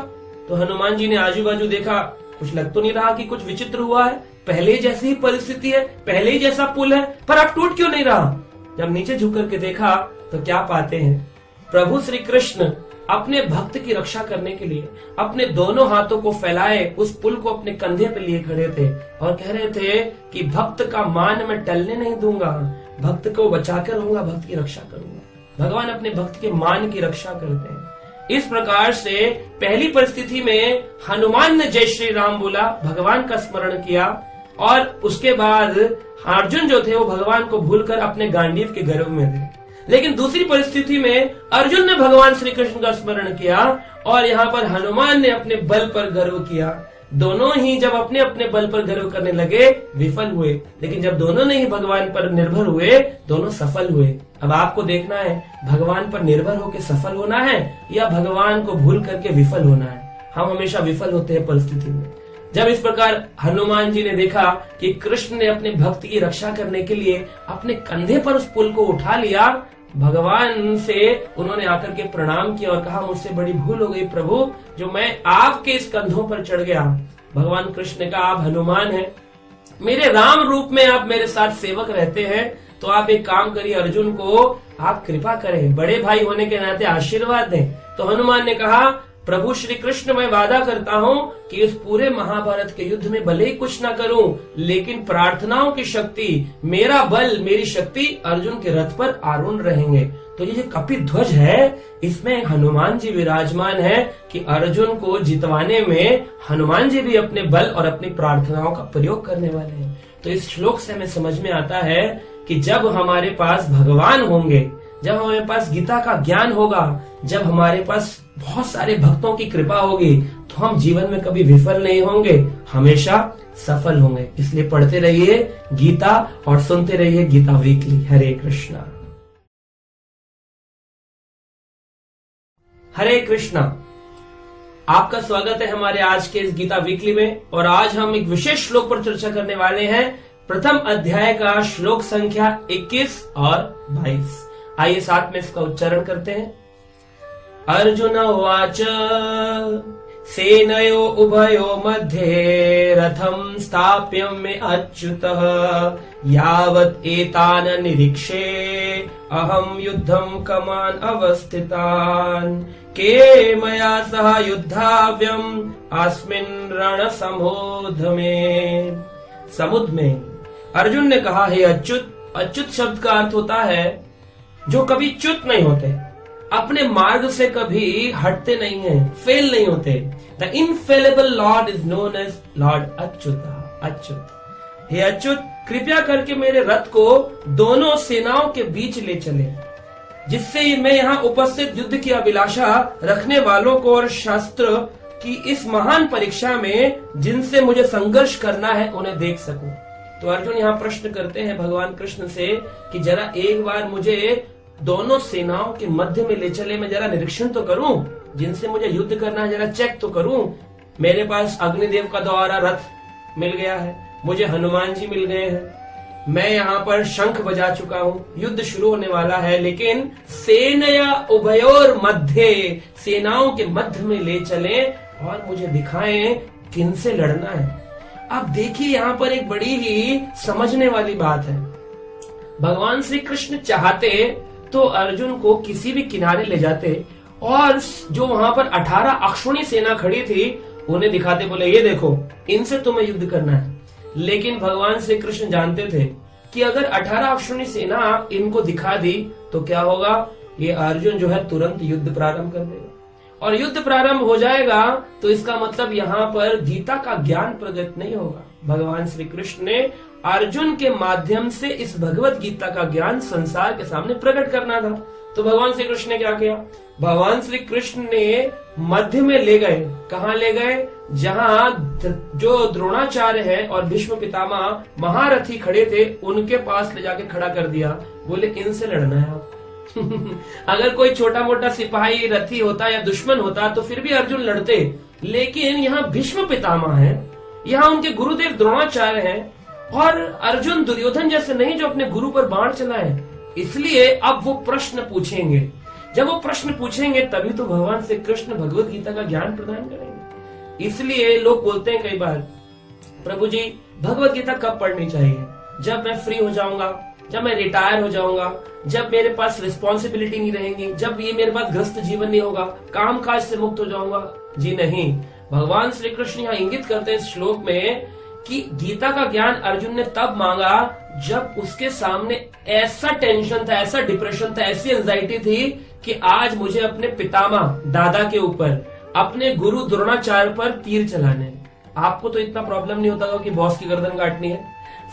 तो हनुमान जी ने आजू बाजू देखा, कुछ लग तो नहीं रहा कि कुछ विचित्र हुआ है, पहले जैसी ही परिस्थिति है, पहले ही जैसा पुल है, पर अब टूट क्यों नहीं रहा। जब नीचे झुक करके देखा तो क्या पाते हैं, प्रभु श्री कृष्ण अपने भक्त की रक्षा करने के लिए अपने दोनों हाथों को फैलाए उस पुल को अपने कंधे पे लिए खड़े थे और कह रहे थे कि भक्त का मान मैं टलने नहीं दूंगा, भक्त को बचाकर रहूंगा, भक्त की रक्षा करूंगा। भगवान अपने भक्त के मान की रक्षा करते हैं। इस प्रकार से पहली परिस्थिति में हनुमान ने जय श्री राम बोला, भगवान का स्मरण किया, और उसके बाद अर्जुन जो थे वो भगवान को भूलकर अपने गांडीव के गर्भ में थे। लेकिन दूसरी परिस्थिति में अर्जुन ने भगवान श्री कृष्ण का स्मरण किया और यहाँ पर हनुमान ने अपने बल पर गर्व किया। दोनों ही जब अपने अपने बल पर गर्व करने लगे विफल हुए, लेकिन जब दोनों ने ही भगवान पर निर्भर हुए दोनों सफल हुए। अब आपको देखना है भगवान पर निर्भर होकर सफल होना है या भगवान को भूल करके विफल होना है। हम हमेशा विफल होते हैं परिस्थिति में। जब इस प्रकार हनुमान जी ने देखा कि कृष्ण ने अपने भक्त की रक्षा करने के लिए अपने कंधे पर उस पुल को उठा लिया, भगवान से उन्होंने आकर के प्रणाम किया और कहा मुझसे बड़ी भूल हो गई प्रभु, जो मैं आपके इस कंधों पर चढ़ गया। भगवान कृष्ण ने कहा आप हनुमान हैं, मेरे राम रूप में आप मेरे साथ सेवक रहते हैं, तो आप एक काम करिए, अर्जुन को आप कृपा करें, बड़े भाई होने के नाते आशीर्वाद दें। तो हनुमान ने कहा प्रभु श्री कृष्ण मैं वादा करता हूँ कि इस पूरे महाभारत के युद्ध में भले ही कुछ ना करूं, लेकिन प्रार्थनाओं की शक्ति, मेरा बल, मेरी शक्ति अर्जुन के रथ पर आरूढ़ रहेंगे। तो ये जो कपि ध्वज है इसमें हनुमान जी विराजमान है कि अर्जुन को जितवाने में हनुमान जी भी अपने बल और अपनी प्रार्थनाओं का प्रयोग करने वाले हैं। तो इस श्लोक से हमें समझ में आता है कि जब हमारे पास भगवान होंगे, जब हमारे पास गीता का ज्ञान होगा, जब हमारे पास बहुत सारे भक्तों की कृपा होगी, तो हम जीवन में कभी विफल नहीं होंगे, हमेशा सफल होंगे। इसलिए पढ़ते रहिए गीता और सुनते रहिए गीता वीकली। हरे कृष्णा। हरे कृष्णा। आपका स्वागत है हमारे आज के इस गीता वीकली में, और आज हम एक विशेष श्लोक पर चर्चा करने वाले हैं, प्रथम अध्याय का श्लोक संख्या 21 और 22। आइए साथ में इसका उच्चारण करते हैं। अर्जुन उवाच सेनयो उभयो मध्ये रथं स्थाप्यम् अच्युतः यावत् एतान् निरीक्षे अहं युद्धं कमान् अवस्थितान् के मया सह युद्धाव्यम् अस्मिन् रणसमुद्र में। समुद्र में अर्जुन ने कहा हे अच्युत। अच्युत शब्द का अर्थ होता है जो कभी च्युत नहीं होते, अपने मार्ग से कभी हटते नहीं हैं, फेल नहीं होते। The infallible lord is known as lord Achyut. Achyut हे अच्युत, कृपया करके मेरे रथ को दोनों सेनाओं के बीच ले चले, जिससे मैं यहाँ उपस्थित युद्ध की अभिलाषा रखने वालों को और शास्त्र की इस महान परीक्षा में जिनसे मुझे संघर्ष करना है उन्हें देख सकूं। तो अर्जुन यहाँ प्रश्न करते हैं भगवान कृष्ण से कि जरा एक बार मुझे दोनों सेनाओं के मध्य में ले चले, मैं जरा निरीक्षण तो करूं, जिनसे मुझे युद्ध करना है जरा चेक तो करूं। मेरे पास अग्निदेव का द्वारा रथ मिल गया है, मुझे हनुमान जी मिल गए हैं, मैं यहाँ पर शंख बजा चुका हूँ, युद्ध शुरू होने वाला है, लेकिन सेनया उभयोर मध्य, सेनाओं के मध्य में ले चले और मुझे दिखाएं किनसे लड़ना है। अब देखिए यहाँ पर एक बड़ी ही समझने वाली बात है। भगवान श्री कृष्ण चाहते तो अर्जुन को किसी भी किनारे ले जाते और जो वहां पर 18 अक्षौणी सेना खड़ी थी उन्हें दिखाते, बोले ये देखो इनसे तुम्हें युद्ध करना है। लेकिन भगवान श्री कृष्ण जानते थे कि अगर 18 अक्षौणी सेना इनको दिखा दी तो क्या होगा, ये अर्जुन जो है तुरंत युद्ध प्रारंभ कर देगा, और युद्ध प्रारंभ हो जाएगा तो इसका मतलब यहाँ पर गीता का ज्ञान प्रकट नहीं होगा। भगवान श्री कृष्ण ने अर्जुन के माध्यम से इस भगवत गीता का ज्ञान संसार के सामने प्रकट करना था। तो भगवान श्री कृष्ण ने क्या किया, भगवान श्री कृष्ण ने मध्य में ले गए। कहाँ ले गए, जहाँ जो द्रोणाचार्य है और भीष्म पितामह महारथी खड़े थे उनके पास ले जाके खड़ा कर दिया, बोले इनसे लड़ना है आप। अगर कोई छोटा मोटा सिपाही रथी होता या दुश्मन होता तो फिर भी अर्जुन लड़ते, लेकिन यहाँ भीष्म पितामह है, यहाँ उनके गुरुदेव द्रोणाचार्य हैं, और अर्जुन दुर्योधन जैसे नहीं जो अपने गुरु पर बाण चलाए। इसलिए अब वो प्रश्न पूछेंगे, जब वो प्रश्न पूछेंगे तभी तो भगवान श्री कृष्ण भगवत गीता का ज्ञान प्रदान करेंगे। इसलिए लोग बोलते हैं कई बार, प्रभु जी भगवत गीता कब पढ़नी चाहिए, जब मैं फ्री हो जाऊंगा, जब मैं रिटायर हो जाऊंगा, जब मेरे पास रिस्पॉन्सिबिलिटी नहीं रहेंगी, जब ये मेरे पास ग्रस्त जीवन नहीं होगा, काम काज से मुक्त हो जाऊंगा। जी नहीं, भगवान श्री कृष्ण यहाँ इंगित करते हैं इस श्लोक में कि गीता का ज्ञान अर्जुन ने तब मांगा जब उसके सामने ऐसा टेंशन था, ऐसा डिप्रेशन था, ऐसी एंजाइटी थी कि आज मुझे अपने पितामह दादा के ऊपर, अपने गुरु द्रोणाचार्य पर तीर चलाने। आपको तो इतना प्रॉब्लम नहीं होता कि बॉस की गर्दन काटनी है,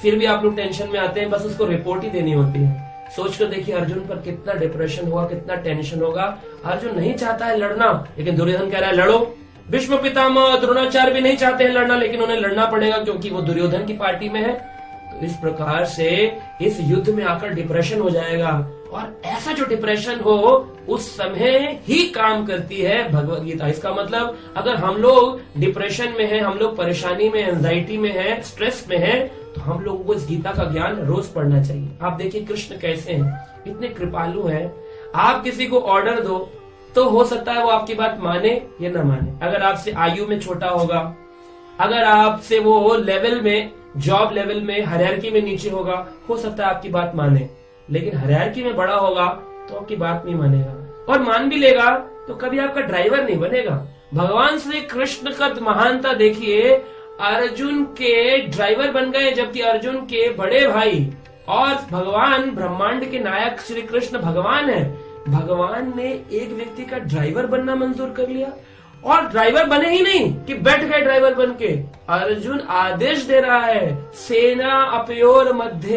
फिर भी आप लोग टेंशन में आते हैं, बस उसको रिपोर्ट ही देनी होती है। सोच कर देखिए अर्जुन पर कितना डिप्रेशन हुआ, कितना टेंशन होगा। अर्जुन नहीं चाहता है लड़ना, लेकिन दुर्योधन कह रहा है लड़ो। भीष्म पितामह द्रोणाचार्य भी नहीं चाहते हैं लड़ना, लेकिन उन्हें लड़ना पड़ेगा क्योंकि वो दुर्योधन की पार्टी में है। तो इस प्रकार से इस युद्ध में आकर डिप्रेशन हो जाएगा, और ऐसा जो डिप्रेशन हो उस समय ही काम करती है भगवत गीता। इसका मतलब अगर हम लोग डिप्रेशन में हैं, हम लोग परेशानी में, एंजाइटी में हैं, स्ट्रेस में हैं, तो हम लोगों को इस गीता का ज्ञान रोज पढ़ना चाहिए। आप देखिए कृष्ण कैसे हैं, इतने कृपालु हैं। आप किसी को ऑर्डर दो तो हो सकता है वो आपकी बात माने या ना माने। अगर आपसे आयु में छोटा होगा, अगर आपसे वो लेवल में, जॉब लेवल में, हायरार्की में नीचे होगा, हो सकता है आपकी बात माने, लेकिन हायरार्की में बड़ा होगा तो आपकी बात नहीं मानेगा, और मान भी लेगा तो कभी आपका ड्राइवर नहीं बनेगा। भगवान श्री कृष्ण का महानता देखिए, अर्जुन के ड्राइवर बन गए, जबकि अर्जुन के बड़े भाई और भगवान ब्रह्मांड के नायक श्री कृष्ण भगवान है, भगवान ने एक व्यक्ति का ड्राइवर बनना मंजूर कर लिया। और ड्राइवर बने ही नहीं कि बैठ गए ड्राइवर बन के, अर्जुन आदेश दे रहा है, सेना अपयोर मध्य,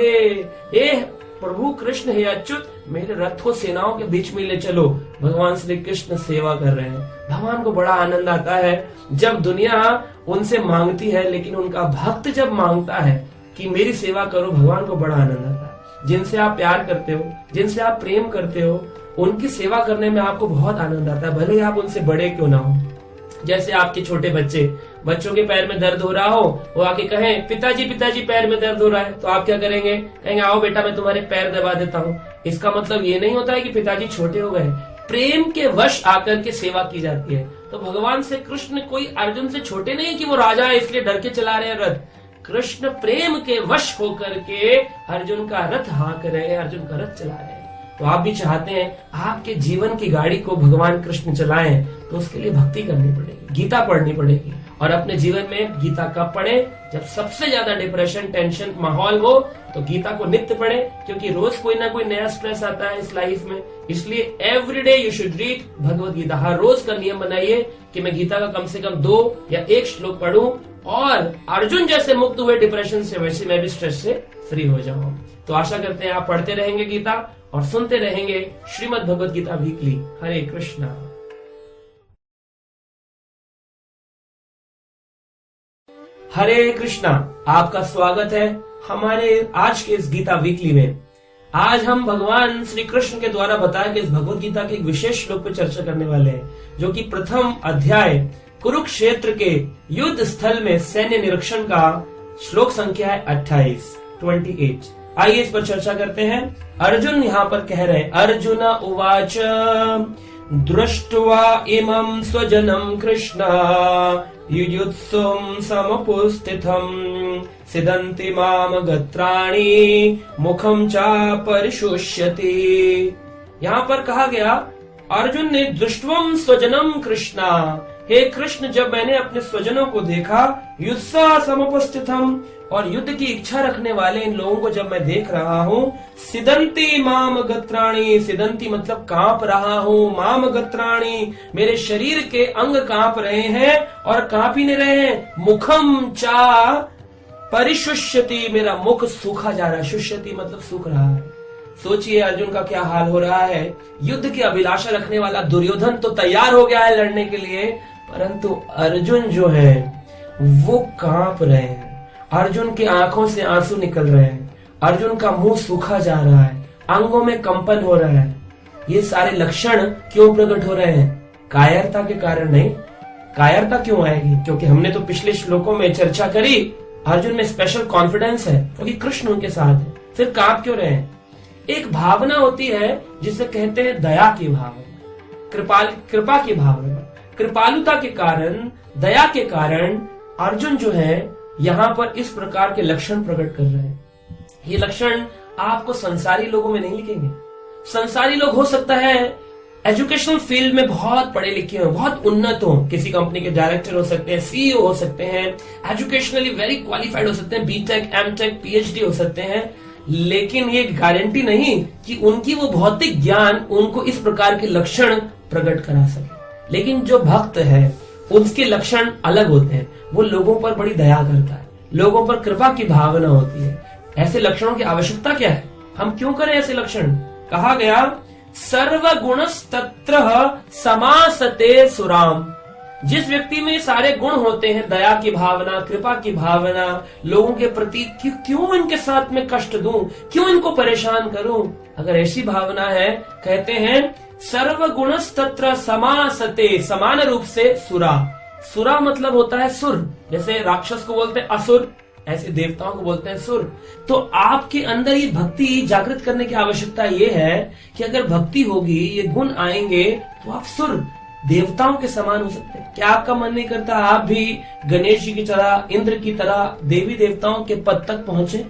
हे प्रभु कृष्ण, हे अच्युत, मेरे रथ को सेनाओं के बीच में ले चलो। भगवान श्री कृष्ण सेवा कर रहे हैं। भगवान को बड़ा आनंद आता है जब दुनिया उनसे मांगती है, लेकिन उनका भक्त जब मांगता है कि मेरी सेवा करो, भगवान को बड़ा आनंद आता है। जिनसे आप प्यार करते हो, जिनसे आप प्रेम करते हो, उनकी सेवा करने में आपको बहुत आनंद आता है, भले ही आप उनसे बड़े क्यों ना हो। जैसे आपके छोटे बच्चों के पैर में दर्द हो रहा हो, वो आके कहें पिताजी पिताजी पैर में दर्द हो रहा है, तो आप क्या करेंगे, कहेंगे आओ बेटा मैं तुम्हारे पैर दबा देता हूँ। इसका मतलब ये नहीं होता है कि पिताजी छोटे हो गए, प्रेम के वश आकर के सेवा की जाती है। तो भगवान से कृष्ण कोई अर्जुन से छोटे नहीं कि वो राजा है इसलिए डर के चला रहे हैं रथ। कृष्ण प्रेम के वश होकर के अर्जुन का रथ हाँक रहे हैं, अर्जुन का रथ चला रहे हैं। तो आप भी चाहते हैं आपके जीवन की गाड़ी को भगवान कृष्ण चलाएं, तो उसके लिए भक्ति करनी पड़ेगी, गीता पढ़नी पड़ेगी। और अपने जीवन में गीता कब पढ़े, जब सबसे ज्यादा डिप्रेशन, टेंशन माहौल हो तो गीता को नित्य पढ़े, क्योंकि रोज कोई ना कोई नया स्ट्रेस आता है इस लाइफ में। इसलिए everyday you should read Bhagavad Gita. हर रोज का नियम बनाइए कि मैं गीता का कम से कम 2 या 1 श्लोक पढ़ूं, और अर्जुन जैसे मुक्त हुए डिप्रेशन से, वैसे मैं भी स्ट्रेस से फ्री हो जाऊं। तो आशा करते हैं आप पढ़ते रहेंगे गीता और सुनते रहेंगे श्रीमद् भगवत गीता वीकली। हरे कृष्णा। हरे कृष्णा, आपका स्वागत है हमारे आज के इस गीता वीकली में। आज हम भगवान श्री कृष्ण के द्वारा बताए गए इस भगवत गीता के एक विशेष श्लोक पर चर्चा करने वाले हैं, जो कि प्रथम अध्याय कुरुक्षेत्र के युद्ध स्थल में सैन्य निरीक्षण का श्लोक संख्या है 28। आइए इस पर चर्चा करते हैं। अर्जुन यहाँ पर कह रहे हैं, अर्जुन उवाच दृष्ट्वा इमं स्वजनं कृष्ण युयुत्सुं समुपस्थितं सिदन्ति माम गत्राणि मुखं च परिशुष्यति। यहाँ पर कहा गया अर्जुन ने दृष्ट्वं स्वजनं कृष्णा, हे कृष्ण जब मैंने अपने स्वजनों को देखा, युत्सा समुपस्थितम, और युद्ध की इच्छा रखने वाले इन लोगों को जब मैं देख रहा हूँ, सिदंती माम गत्राणी, सिदंती मतलब कांप रहा हूँ, माम गत्राणी मेरे शरीर के अंग कांप रहे हैं, और कांप ही नहीं रहे हैं, मुखम चा परिशुष्यति, मेरा मुख सूखा जा रहा है, शुष्यति मतलब सूख रहा है। सोचिए अर्जुन का क्या हाल हो रहा है। युद्ध की अभिलाषा रखने वाला दुर्योधन तो तैयार हो गया है लड़ने के लिए, परंतु अर्जुन जो है वो कांप रहे हैं, अर्जुन की आंखों से आंसू निकल रहे हैं, अर्जुन का मुंह सूखा जा रहा है, अंगों में कंपन हो रहा है। ये सारे लक्षण क्यों प्रकट हो रहे हैं? कायरता के कारण नहीं। कायरता क्यों आएगी? क्योंकि हमने तो पिछले श्लोकों में चर्चा करी, अर्जुन में स्पेशल कॉन्फिडेंस है क्योंकि कृष्ण उनके साथ है। फिर कांप क्यों रहे हैं? एक भावना होती है जिसे कहते हैं दया की भावना, कृपा की भावना। कृपालुता के कारण, दया के कारण अर्जुन जो है यहाँ पर इस प्रकार के लक्षण प्रकट कर रहे हैं। ये लक्षण आपको संसारी लोगों में नहीं लिखेंगे। संसारी लोग हो सकता है एजुकेशनल फील्ड में बहुत पढ़े लिखे हो, बहुत उन्नत हो, किसी कंपनी के डायरेक्टर हो सकते हैं, सीईओ हो सकते हैं, एजुकेशनली वेरी क्वालिफाइड हो सकते हैं, बीटेक, एमटेक, पीएचडी हो सकते हैं, लेकिन ये गारंटी नहीं कि उनकी वो भौतिक ज्ञान उनको इस प्रकार के लक्षण प्रकट करा सके। लेकिन जो भक्त है उसके लक्षण अलग होते हैं। वो लोगों पर बड़ी दया करता है, लोगों पर कृपा की भावना होती है। ऐसे लक्षणों की आवश्यकता क्या है? हम क्यों करें ऐसे लक्षण? कहा गया सर्वगुणस्तत्र समासते सुराम। जिस व्यक्ति में सारे गुण होते हैं, दया की भावना, कृपा की भावना, लोगों के प्रति क्यों इनके साथ में कष्ट दूं, क्यों इनको परेशान करूं, अगर ऐसी भावना है, कहते हैं सर्वगुणस्तत्र समासते, समान रूप से सुरा। सुरा मतलब होता है सुर, जैसे राक्षस को बोलते हैं असुर, ऐसे देवताओं को बोलते हैं सुर। तो आपके अंदर ये भक्ति जागृत करने की आवश्यकता ये है कि अगर भक्ति होगी, ये गुण आएंगे, तो आप सुर, देवताओं के समान हो सकते हैं। क्या आपका मन नहीं करता आप भी गणेश जी की तरह, इंद्र की तरह देवी देवताओं के पद तक पहुंचे?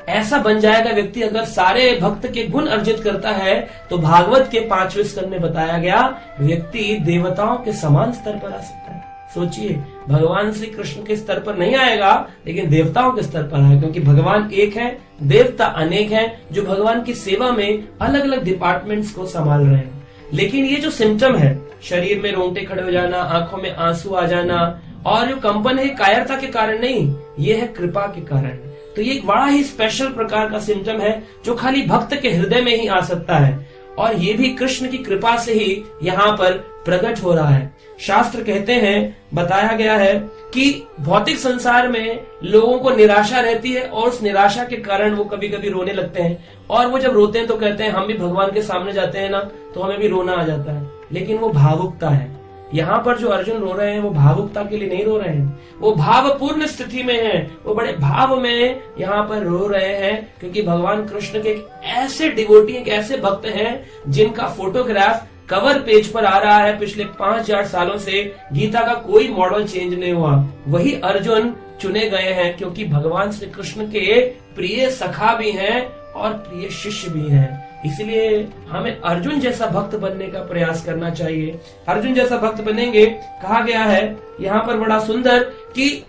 ऐसा बन जाएगा व्यक्ति अगर सारे भक्त के गुण अर्जित करता है। तो भागवत के 5वें स्कंद में बताया गया व्यक्ति देवताओं के समान स्तर पर आ सकता है। सोचिए, भगवान श्री कृष्ण के स्तर पर नहीं आएगा, लेकिन देवताओं के स्तर पर आएगा, क्योंकि भगवान एक है, देवता अनेक हैं, जो भगवान की सेवा में अलग अलग डिपार्टमेंट्स को संभाल रहे हैं। लेकिन ये जो सिम्टम है, शरीर में रोंगटे खड़े हो जाना, आंखों में आंसू आ जाना, और जो कंपन है, कायरता के कारण नहीं, ये है कृपा के कारण। तो ये एक बड़ा ही स्पेशल प्रकार का सिम्टम है जो खाली भक्त के हृदय में ही आ सकता है, और ये भी कृष्ण की कृपा से ही यहाँ पर प्रकट हो रहा है। शास्त्र कहते हैं, बताया गया है कि भौतिक संसार में लोगों को निराशा रहती है, और उस निराशा के कारण वो कभी कभी रोने लगते हैं, और वो जब रोते हैं तो कहते हैं हम भी भगवान के सामने जाते हैं ना, तो हमें भी रोना आ जाता है। लेकिन वो भावुकता है। यहाँ पर जो अर्जुन रो रहे हैं वो भावुकता के लिए नहीं रो रहे हैं, वो भावपूर्ण स्थिति में हैं, वो बड़े भाव में यहाँ पर रो रहे हैं, क्योंकि भगवान कृष्ण के एक ऐसे डिवोटी, एक ऐसे भक्त हैं जिनका फोटोग्राफ कवर पेज पर आ रहा है। पिछले 5000 सालों से गीता का कोई मॉडल चेंज नहीं हुआ, वही अर्जुन चुने गए हैं, क्योंकि भगवान श्री कृष्ण के प्रिय सखा भी हैं और प्रिय शिष्य भी हैं। इसलिए हमें अर्जुन जैसा भक्त बनने का प्रयास करना चाहिए। अर्जुन जैसा भक्त बनेंगे, कहा गया है यहाँ पर बड़ा सुंदर कि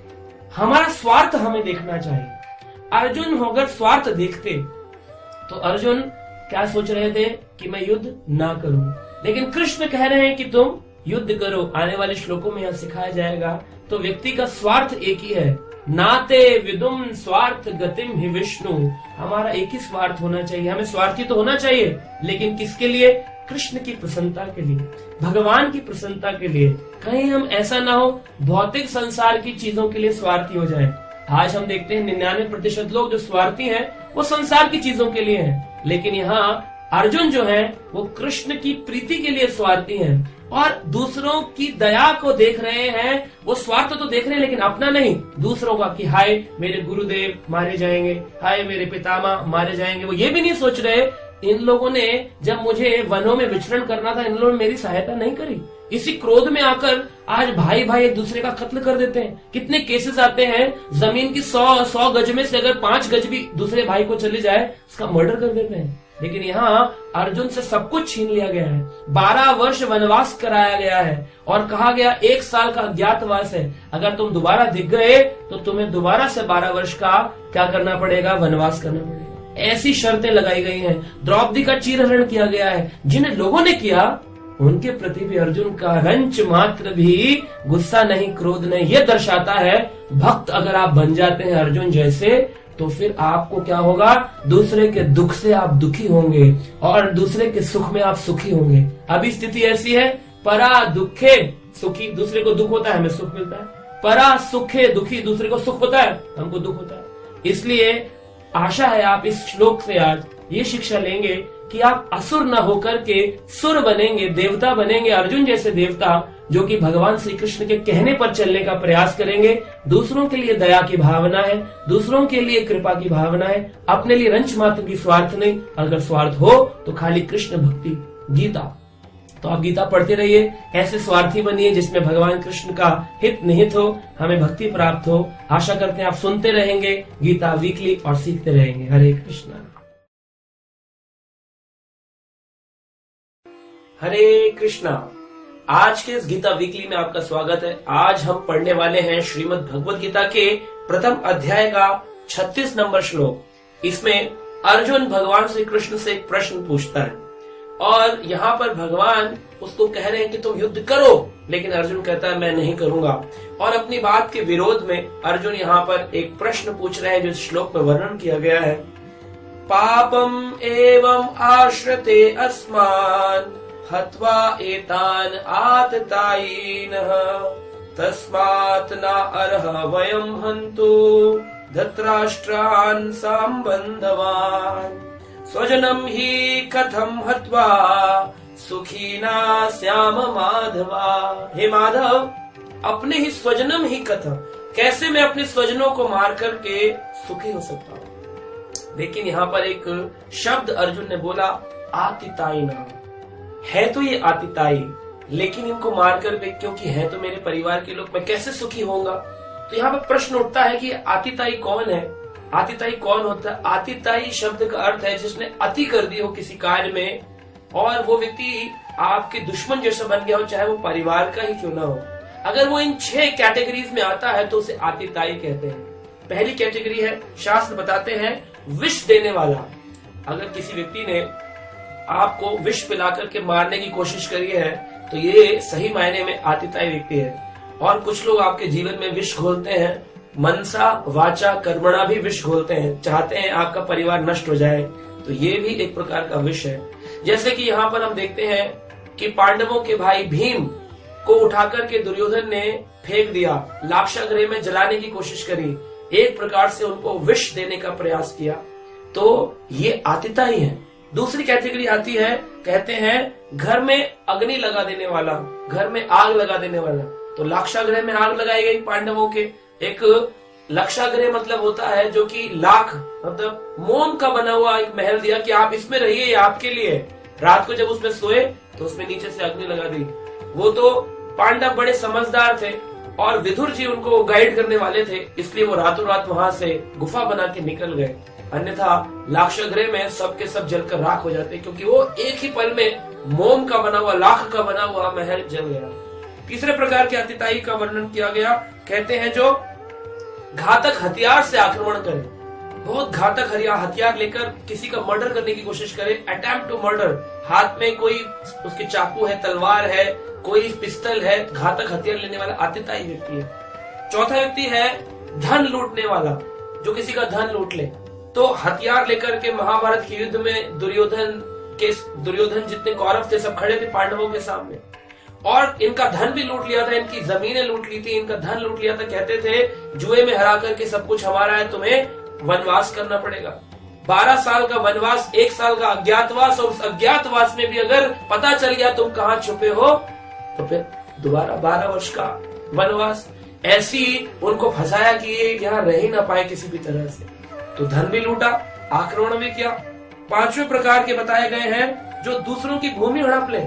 हमारा स्वार्थ हमें देखना चाहिए। अर्जुन होकर स्वार्थ देखते तो अर्जुन क्या सोच रहे थे कि मैं युद्ध ना करूं, लेकिन कृष्ण कह रहे हैं कि तुम युद्ध करो। आने वाले श्लोकों में यह सिखाया जाएगा। तो व्यक्ति का स्वार्थ एक ही है, नाते विदुम स्वार्थ गतिम ही विष्णु। हमारा एक ही स्वार्थ होना चाहिए, हमें स्वार्थी तो होना चाहिए, लेकिन किसके लिए? कृष्ण की प्रसन्नता के लिए, भगवान की प्रसन्नता के लिए। कहीं हम ऐसा ना हो भौतिक संसार की चीजों के लिए स्वार्थी हो जाए। आज हम देखते हैं 99% लोग जो स्वार्थी हैं वो संसार की चीजों के लिए हैं, लेकिन यहाँ अर्जुन जो है वो कृष्ण की प्रीति के लिए स्वार्थी हैं और दूसरों की दया को देख रहे हैं। वो स्वार्थ तो देख रहे हैं लेकिन अपना नहीं, दूसरों का, कि हाय मेरे गुरुदेव मारे जाएंगे, हाय मेरे पितामह मारे जाएंगे। वो ये भी नहीं सोच रहे इन लोगों ने जब मुझे वनों में विचरण करना था इन लोगों ने मेरी सहायता नहीं करी। इसी क्रोध में आकर आज भाई भाई एक दूसरे का कत्ल कर देते हैं। कितने केसेस आते हैं, जमीन की 100 गज में से अगर 5 गज भी दूसरे भाई को चले जाए उसका मर्डर कर देते हैं। लेकिन यहाँ अर्जुन से सब कुछ छीन लिया गया है, 12 वर्ष वनवास कराया गया है और कहा गया 1 साल का अज्ञातवास है। अगर तुम दोबारा दिख गए तो तुम्हें दोबारा से 12 वर्ष का क्या करना पड़ेगा, वनवास करना पड़ेगा। ऐसी शर्तें लगाई गई हैं। द्रौपदी का चीरहरण किया गया है। जिन लोगों ने किया उनके प्रति भी अर्जुन का रंच मात्र भी गुस्सा नहीं, क्रोध नहीं। ये दर्शाता है भक्त अगर आप बन जाते हैं अर्जुन जैसे तो फिर आपको क्या होगा, दूसरे के दुख से आप दुखी होंगे और दूसरे के सुख में आप सुखी होंगे। अभी स्थिति ऐसी है, परा दुखे सुखी, दूसरे को दुख होता है हमें सुख मिलता है, परा सुखे दुखी, दूसरे को सुख होता है हमको दुख होता है। इसलिए आशा है आप इस श्लोक से आज ये शिक्षा लेंगे कि आप असुर न होकर के सुर बनेंगे, देवता बनेंगे, अर्जुन जैसे देवता जो कि भगवान श्री कृष्ण के कहने पर चलने का प्रयास करेंगे। दूसरों के लिए दया की भावना है, दूसरों के लिए कृपा की भावना है, अपने लिए रंच मात्र की स्वार्थ नहीं। अगर स्वार्थ हो तो खाली कृष्ण भक्ति, गीता, तो आप गीता पढ़ते रहिए, ऐसे स्वार्थी बनिए जिसमें भगवान कृष्ण का हित निहित हो, हमें भक्ति प्राप्त हो। आशा करते हैं आप सुनते रहेंगे गीता वीकली और सीखते रहेंगे। हरे कृष्णा। हरे कृष्णा। आज के इस गीता वीकली में आपका स्वागत है। आज हम पढ़ने वाले हैं श्रीमद् भगवद गीता के प्रथम अध्याय का 36 नंबर श्लोक। इसमें अर्जुन भगवान श्री कृष्ण से एक प्रश्न पूछता है और यहाँ पर भगवान उसको कह रहे हैं कि तुम युद्ध करो, लेकिन अर्जुन कहता है मैं नहीं करूंगा। और अपनी बात के विरोध में अर्जुन यहाँ पर एक प्रश्न पूछ रहे हैं जो श्लोक में वर्णन किया गया है। पापम एवं आश्रते अस्मान् हत्वा एतान आततायिनः तस्मात् न अर्ह वयं हन्तु धृतराष्ट्रान् सम्बन्धवान् स्वजनं हि कथं हत्वा सुखिना स्याम माधवा। हे माधव, अपने ही स्वजनम ही कथम, कैसे मैं अपने स्वजनों को मार करके सुखी हो सकता हूँ। लेकिन यहाँ पर एक शब्द अर्जुन ने बोला, आतिताई नाम है। तो ये आतिताई, लेकिन इनको मार कर क्योंकि है तो मेरे परिवार के लोग, मैं कैसे सुखी होऊंगा। तो यहाँ पर प्रश्न उठता है कि आतिताई कौन है, आतिताई कौन होता है। आतिताई शब्द का अर्थ है जिसने अति कर दी हो किसी कार्य में और वो व्यक्ति आपके दुश्मन जैसा बन गया हो, चाहे वो परिवार का ही क्यों ना हो। अगर वो इन 6 कैटेगरीज में आता है तो उसे आतिताई कहते हैं। पहली कैटेगरी है, शास्त्र बताते हैं, विष देने वाला। अगर किसी व्यक्ति ने आपको विष पिला करके मारने की कोशिश करी है तो ये सही मायने में आतिताई व्यक्ति है। और कुछ लोग आपके जीवन में विष घोलते हैं, मनसा वाचा कर्मणा भी विष घोलते हैं, चाहते हैं आपका परिवार नष्ट हो जाए, तो ये भी एक प्रकार का विष है। जैसे कि यहाँ पर हम देखते हैं कि पांडवों के भाई भीम को उठाकर के दुर्योधन ने फेंक दिया, लाक्षागृह में जलाने की कोशिश करी, एक प्रकार से उनको विष देने का प्रयास किया, तो ये आतिताई है। दूसरी कैटेगरी आती है, कहते हैं घर में अग्नि लगा देने वाला, घर में आग लगा देने वाला। तो लाक्षागृह में आग लगाई गई पांडवों के। एक लाक्षागृह मतलब होता है जो कि लाख मतलब मोम का बना हुआ एक महल दिया कि आप इसमें रहिए, ये आपके लिए। रात को जब उसमें सोए तो उसमें नीचे से अग्नि लगा दी। वो तो पांडव बड़े समझदार थे और विदुर जी उनको गाइड करने वाले थे, इसलिए वो रातों रात वहां से गुफा बना के निकल गए। अन्यथा लाक्षागृह में सबके सब जलकर राख हो जाते, क्योंकि वो एक ही पल में मोम का बना हुआ, लाख का बना हुआ महल जल गया। तीसरे प्रकार के आतिताई का वर्णन किया गया, कहते हैं जो घातक हथियार से आक्रमण करे, बहुत घातक हथियार लेकर किसी का मर्डर करने की कोशिश करे, अटेम्प्ट टू मर्डर। हाथ में कोई उसके चाकू है, तलवार है, कोई पिस्टल है, घातक हथियार लेने वाला आतिताई व्यक्ति है। चौथा व्यक्ति है धन लूटने वाला, जो किसी का धन लूट ले। तो हथियार लेकर के महाभारत के युद्ध में दुर्योधन जितने कौरव थे सब खड़े थे पांडवों के सामने। और इनका धन भी लूट लिया था, इनकी जमीनें लूट ली थी, इनका धन लूट लिया था। कहते थे जुए में हरा करके सब कुछ हमारा है, तुम्हें वनवास करना पड़ेगा। 12 साल का वनवास, 1 साल का अज्ञातवास, और उस अज्ञातवास में भी अगर पता चल गया तुम कहाँ छुपे हो तो फिर दोबारा 12 वर्ष का वनवास। ऐसी उनको फंसाया कि ये यहाँ रह ही ना पाए किसी भी तरह से। तो धन भी लूटा, आक्रमण भी किया। 5वें प्रकार के बताए गए हैं जो दूसरों की भूमि हड़प ले,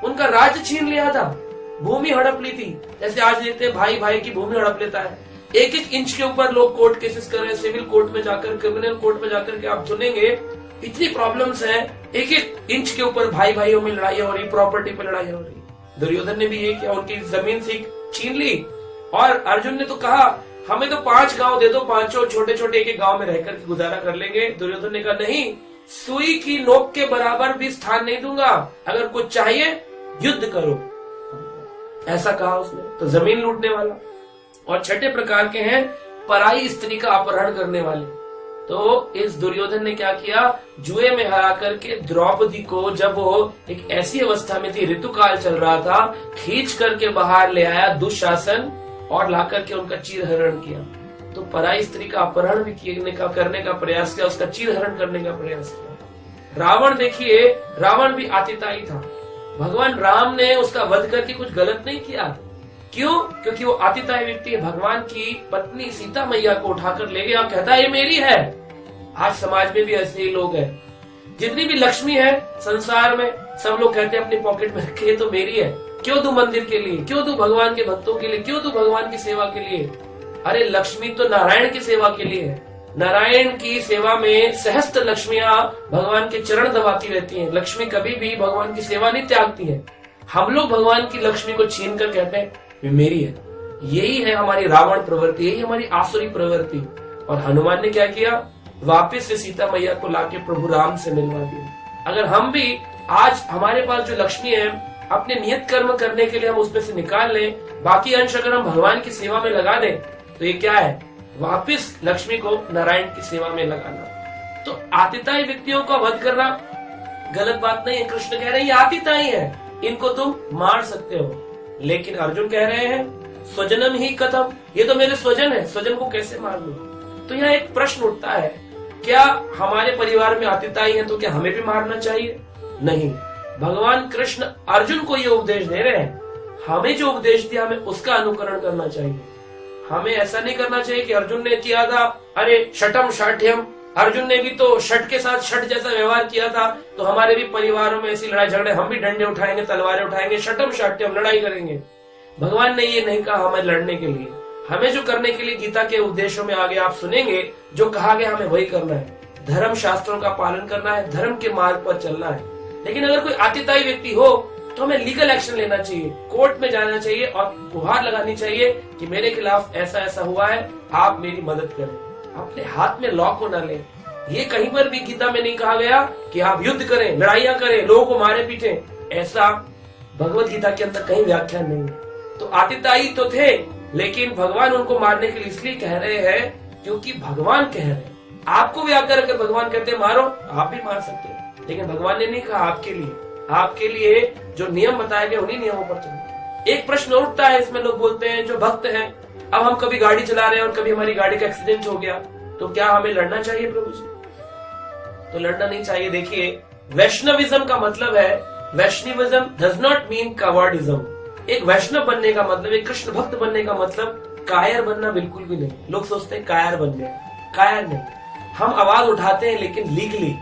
उनका राज्य छीन लिया था, भूमि हड़प ली थी। जैसे आज देखते हैं भाई भाई की भूमि हड़प लेता है। 1-1 इंच के ऊपर लोग कोर्ट केसेस कर रहे हैं, सिविल कोर्ट में जाकर, क्रिमिनल कोर्ट में जाकर के आप सुनेंगे इतनी प्रॉब्लम्स हैं। 1-1 इंच के ऊपर भाई भाइयों में लड़ाई हो रही, प्रॉपर्टी पे लड़ाई हो रही। दुर्योधन ने भी ये किया, उनकी जमीन से छीन ली। और अर्जुन ने तो कहा हमें तो 5 गांव दे दो, 5 छोटे छोटे एक गांव में रहकर के गुजारा कर लेंगे। दुर्योधन ने कहा नहीं, सुई की नोक के बराबर भी स्थान नहीं दूंगा, अगर कुछ चाहिए युद्ध करो, ऐसा कहा उसने। तो जमीन लूटने वाला। और 6ठे प्रकार के हैं पराई स्त्री का अपहरण करने वाले। तो इस दुर्योधन ने क्या किया, जुए में हरा करके द्रौपदी को, जब वो एक ऐसी अवस्था में थी, ऋतुकाल चल रहा था, खींच करके बाहर ले आया दुशासन और लाकर के उनका चीरहरण किया। तो पराई स्त्री का अपहरण भी करने का प्रयास किया, उसका चीरहरण करने का प्रयास किया। रावण देखिए, रावण भी आतिताई था। भगवान राम ने उसका वध करके कुछ गलत नहीं किया। क्यों? क्योंकि वो आतिताई व्यक्ति है। भगवान की पत्नी सीता मैया को उठाकर ले गया, कहता है ये मेरी है। आज समाज में भी ऐसे ही लोग हैं। जितनी भी लक्ष्मी है संसार में, सब लोग कहते हैं अपनी पॉकेट में रखे, ये तो मेरी है। क्यों दूं मंदिर के लिए, क्यों दूं भगवान के भक्तों के लिए, क्यों दूं भगवान की सेवा के लिए? अरे लक्ष्मी तो नारायण की सेवा के लिए है। नारायण की सेवा में सहस्त्र लक्ष्मियां भगवान के चरण दबाती रहती हैं। लक्ष्मी कभी भी भगवान की सेवा नहीं त्यागती है। हम लोग भगवान की लक्ष्मी को छीन कर कहते हैं ये मेरी है। यही है हमारी रावण प्रवृत्ति, यही हमारी आसुरी प्रवृत्ति। और हनुमान ने क्या किया, वापिस से सीता मैया को लाके प्रभु राम से मिलवा दिया। अगर हम भी आज हमारे पास जो लक्ष्मी है, अपने नियत कर्म करने के लिए हम उसमें से निकाल लें, बाकी अंश अगर हम भगवान की सेवा में लगा दें, तो ये क्या है, वापिस लक्ष्मी को नारायण की सेवा में लगाना। तो आतिताई व्यक्तियों का वध करना गलत बात नहीं है। कृष्ण कह रहे हैं ये आतिताई है, इनको तुम मार सकते हो। लेकिन अर्जुन कह रहे हैं स्वजनम ही कथम, ये तो मेरे स्वजन है, स्वजन को कैसे मार लूं? तो यहाँ एक प्रश्न उठता है, क्या हमारे परिवार में आतिताई है तो क्या हमें भी मारना चाहिए? नहीं। भगवान कृष्ण अर्जुन को ये उपदेश दे रहे हैं, हमें जो उपदेश दिया हमें उसका अनुकरण करना चाहिए। हमें ऐसा नहीं करना चाहिए कि अर्जुन ने किया था, अरे शटम शाठ्यम, अर्जुन ने भी तो शट के साथ शट जैसा व्यवहार किया था, तो हमारे भी परिवारों में ऐसी लड़ाई झगड़े, हम भी डंडे उठाएंगे, तलवारें उठाएंगे, शटम शाठ्यम लड़ाई करेंगे। भगवान ने ये नहीं कहा हमें लड़ने के लिए। हमें जो करने के लिए गीता के उपदेशों में आगे आप सुनेंगे, जो कहा गया हमें वही करना है। धर्म शास्त्रों का पालन करना है, धर्म के मार्ग पर चलना है। लेकिन अगर कोई आतिताई व्यक्ति हो तो हमें लीगल एक्शन लेना चाहिए, कोर्ट में जाना चाहिए और गुहार लगानी चाहिए कि मेरे खिलाफ ऐसा ऐसा हुआ है, आप मेरी मदद करें। अपने हाथ में लॉ को न लें। ये कहीं पर भी गीता में नहीं कहा गया कि आप युद्ध करें, लड़ाइयां करें, लोगों को मारे पीटे, ऐसा भगवत गीता के अंदर कहीं व्याख्यान नहीं है। तो आतिताई तो थे, लेकिन भगवान उनको मारने के लिए इसलिए कह रहे हैं क्योंकि भगवान कह रहे हैं। आपको भी आकर अगर भगवान कहते हैं मारो, आप भी मार सकते हैं, लेकिन भगवान ने नहीं कहा आपके लिए। आपके लिए जो नियम बताए गए उन्हीं नियमों पर चलो। एक प्रश्न उठता है इसमें, लोग बोलते हैं जो भक्त हैं, अब हम कभी गाड़ी चला रहे हैं और कभी हमारी गाड़ी का एक्सीडेंट हो गया, तो क्या हमें लड़ना चाहिए प्रभु जी? तो लड़ना नहीं चाहिए। देखिए, वैष्णविज्म का मतलब है, वैष्णविज्म डज नॉट मीन कवर्डिज्म। एक वैष्णव बनने का मतलब, एक कृष्ण भक्त बनने का मतलब कायर बनना बिल्कुल भी नहीं। लोग सोचते हैं कायर बन गए, कायर नहीं। हम आवाज उठाते हैं लेकिन लीगली,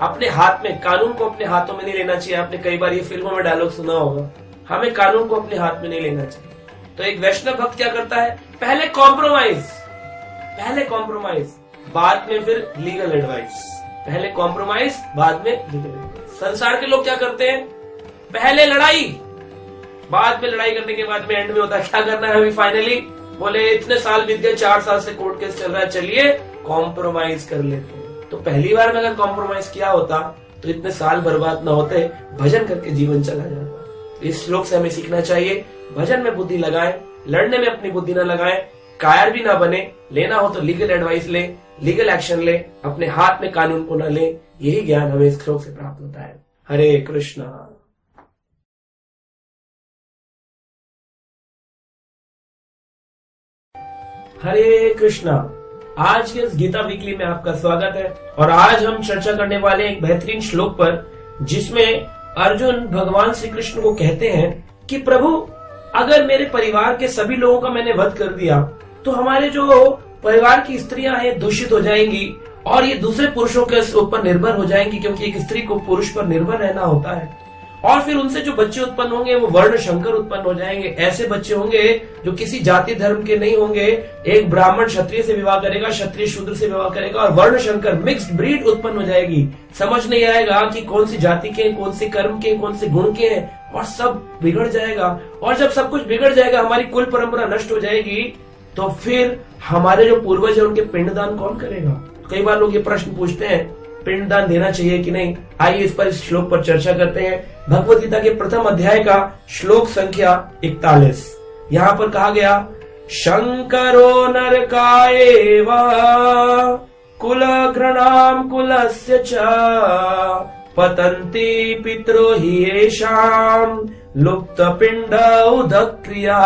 अपने हाथ में, कानून को अपने हाथों में नहीं लेना चाहिए। आपने कई बार ये फिल्मों में डायलॉग सुना होगा, हमें कानून को अपने हाथ में नहीं लेना चाहिए। तो एक वैष्णव भक्त क्या करता है, पहले कॉम्प्रोमाइज, बाद में फिर लीगल एडवाइस। पहले कॉम्प्रोमाइज, बाद में लीगल एडवाइस। संसार के लोग क्या करते हैं, पहले लड़ाई, बाद में लड़ाई करने के बाद में एंड में होता है क्या करना है अभी फाइनली, बोले इतने साल बीत गए, 4 साल से कोर्ट केस चल रहा है, चलिए कॉम्प्रोमाइज कर लेते हैं। तो पहली बार में अगर कॉम्प्रोमाइज किया होता तो इतने साल बर्बाद ना होते, भजन करके जीवन चला जाता। इस श्लोक से हमें सीखना चाहिए, भजन में बुद्धि लगाएं, लड़ने में अपनी बुद्धि ना लगाएं, कायर भी ना बने, लेना हो तो लीगल एडवाइस ले, लीगल एक्शन ले, अपने हाथ में कानून को ना ले। यही ज्ञान हमें इस श्लोक से प्राप्त होता है। हरे कृष्णा। हरे कृष्णा। आज के इस गीता वीकली में आपका स्वागत है और आज हम चर्चा करने वाले हैं एक बेहतरीन श्लोक पर, जिसमें अर्जुन भगवान श्री कृष्ण को कहते हैं कि प्रभु, अगर मेरे परिवार के सभी लोगों का मैंने वध कर दिया तो हमारे जो परिवार की स्त्रियां हैं दूषित हो जाएंगी और ये दूसरे पुरुषों के ऊपर निर्भर हो जाएंगी, क्योंकि एक स्त्री को पुरुष पर निर्भर रहना होता है। और फिर उनसे जो बच्चे उत्पन्न होंगे वो वर्ण शंकर उत्पन्न हो जाएंगे। ऐसे बच्चे होंगे जो किसी जाति धर्म के नहीं होंगे। एक ब्राह्मण क्षत्रिय से विवाह करेगा, क्षत्रिय शूद्र से विवाह करेगा और वर्ण शंकर मिक्स्ड ब्रीड उत्पन्न हो जाएगी। समझ नहीं आएगा कि कौन सी जाति के, कौन से कर्म के, कौन से गुण के हैं, और सब बिगड़ जाएगा। और जब सब कुछ बिगड़ जाएगा, हमारी कुल परंपरा नष्ट हो जाएगी, तो फिर हमारे जो पूर्वज है उनके पिंडदान कौन करेगा? कई बार लोग ये प्रश्न पूछते हैं, पिंडदान देना चाहिए कि नहीं। आइए इस पर, इस श्लोक पर चर्चा करते हैं। भगवद गीता के प्रथम अध्याय का श्लोक संख्या 41। यहाँ पर कहा गया, शंकरो नरकायेवा कुल घृणाम कुलस्य च पतन्ति पितरो हि येषाम लुप्त पिंड उदक्रिया।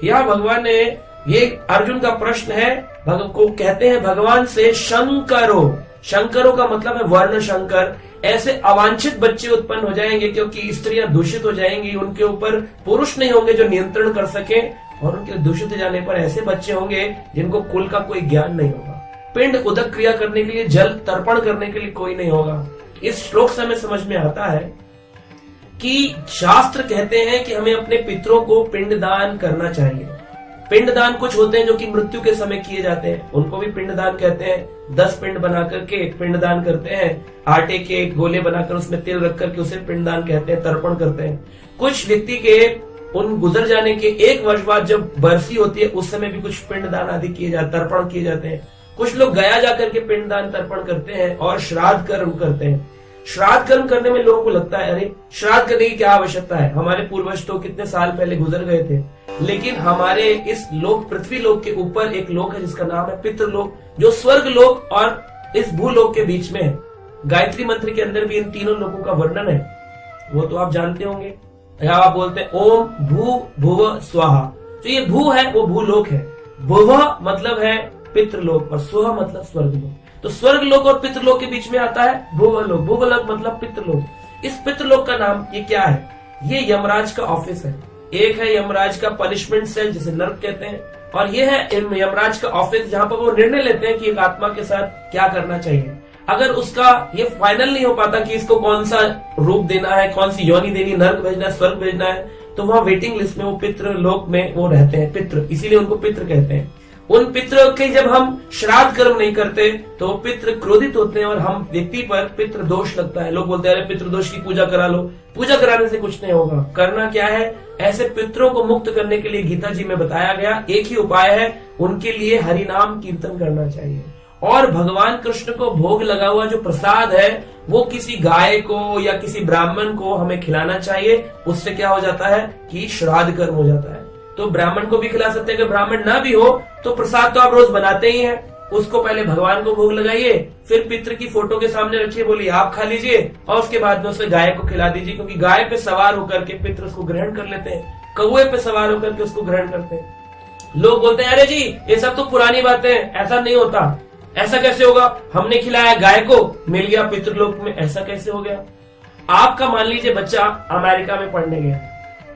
यह भगवान ने, ये अर्जुन का प्रश्न है, को कहते हैं भगवान से, शंकरो, शंकरों का मतलब है वर्ण शंकर। ऐसे अवांछित बच्चे उत्पन्न हो जाएंगे क्योंकि स्त्रियां दूषित हो जाएंगी, उनके ऊपर पुरुष नहीं होंगे जो नियंत्रण कर सके, और उनके दूषित हो जाने पर ऐसे बच्चे होंगे जिनको कुल का कोई ज्ञान नहीं होगा। पिंड उदक क्रिया करने के लिए, जल तर्पण करने के लिए कोई नहीं होगा। इस श्लोक से हमें समझ में आता है कि शास्त्र कहते हैं कि हमें अपने पितरों को पिंडदान करना चाहिए। पिंडदान कुछ होते हैं जो कि मृत्यु के समय किए जाते हैं, उनको भी पिंडदान कहते हैं। 10 पिंड बना करके एक पिंडदान करते हैं, आटे के गोले बनाकर उसमें तिल रख करके उसे पिंडदान कहते हैं, तर्पण करते हैं। कुछ व्यक्ति के उन गुजर जाने के 1 वर्ष बाद जब बरसी होती है, उस समय भी कुछ पिंडदान आदि किए जाते, तर्पण किए जाते हैं। कुछ लोग गया जाकर के पिंडदान तर्पण करते हैं और श्राद्ध कर्म करते हैं। श्राद्ध कर्म करने में लोगों को लगता है, अरे श्राद्ध करने की क्या आवश्यकता है, हमारे पूर्वज तो कितने साल पहले गुजर गए थे। लेकिन हमारे इस लोक, पृथ्वी लोक के ऊपर एक लोक है जिसका नाम है पितृलोक, जो स्वर्ग लोक और इस भूलोक के बीच में है। गायत्री मंत्र के अंदर भी इन तीनों लोकों का वर्णन है, वो तो आप जानते होंगे। यहाँ आप बोलते हैं ओम भू भुव स्वाहा। तो ये भू है वो भूलोक है, भुव मतलब है पितृलोक और स्व मतलब स्वर्गलोक। तो स्वर्गलोक और पितृलोक के बीच में आता है भूवलोक। भूवलोक मतलब पितृलोक। इस पितृलोक का नाम ये क्या है? ये यमराज का ऑफिस है। एक है यमराज का पनिशमेंट सेल जिसे नर्क कहते हैं, और ये है यमराज का ऑफिस जहाँ पर वो निर्णय लेते हैं कि एक आत्मा के साथ क्या करना चाहिए। अगर उसका ये फाइनल नहीं हो पाता कि इसको कौन सा रूप देना है, कौन सी योनि देनी, नर्क भेजना है, स्वर्ग भेजना है, तो वहाँ वेटिंग लिस्ट में वो पितृ लोक में वो रहते हैं, पितृ, इसीलिए उनको पितृ कहते हैं। उन पितरों के जब हम श्राद्ध कर्म नहीं करते तो पितृ क्रोधित होते हैं और हम व्यक्ति पर पितृ दोष लगता है। लोग बोलते हैं, अरे पितृ दोष की पूजा करा लो। पूजा कराने से कुछ नहीं होगा। करना क्या है? ऐसे पितरों को मुक्त करने के लिए गीता जी में बताया गया एक ही उपाय है, उनके लिए हरि नाम कीर्तन करना चाहिए। और भगवान कृष्ण को भोग लगा हुआ जो प्रसाद है वो किसी गाय को या किसी ब्राह्मण को हमें खिलाना चाहिए। उससे क्या हो जाता है कि श्राद्ध कर्म हो जाता है। तो ब्राह्मण को भी खिला सकते हैं, अगर ब्राह्मण ना भी हो तो प्रसाद तो आप रोज बनाते ही हैं, उसको पहले भगवान को भोग लगाइए, फिर पितृ की फोटो के सामने रखिए, बोलिए आप खा लीजिए, और उसके बाद में उसे गाय को खिला दीजिए, क्योंकि गाय पे सवार होकर के पितृ उसको ग्रहण कर लेते हैं, कौए पे सवार होकर के उसको ग्रहण करते हैं। लोग बोलते हैं, अरे जी ये सब तो पुरानी बातें, ऐसा नहीं होता। ऐसा कैसे होगा? हमने खिलाया गाय को, मिल गया पितृलोक में, ऐसा कैसे हो गया? आपका मान लीजिए बच्चा अमेरिका में पढ़ने गया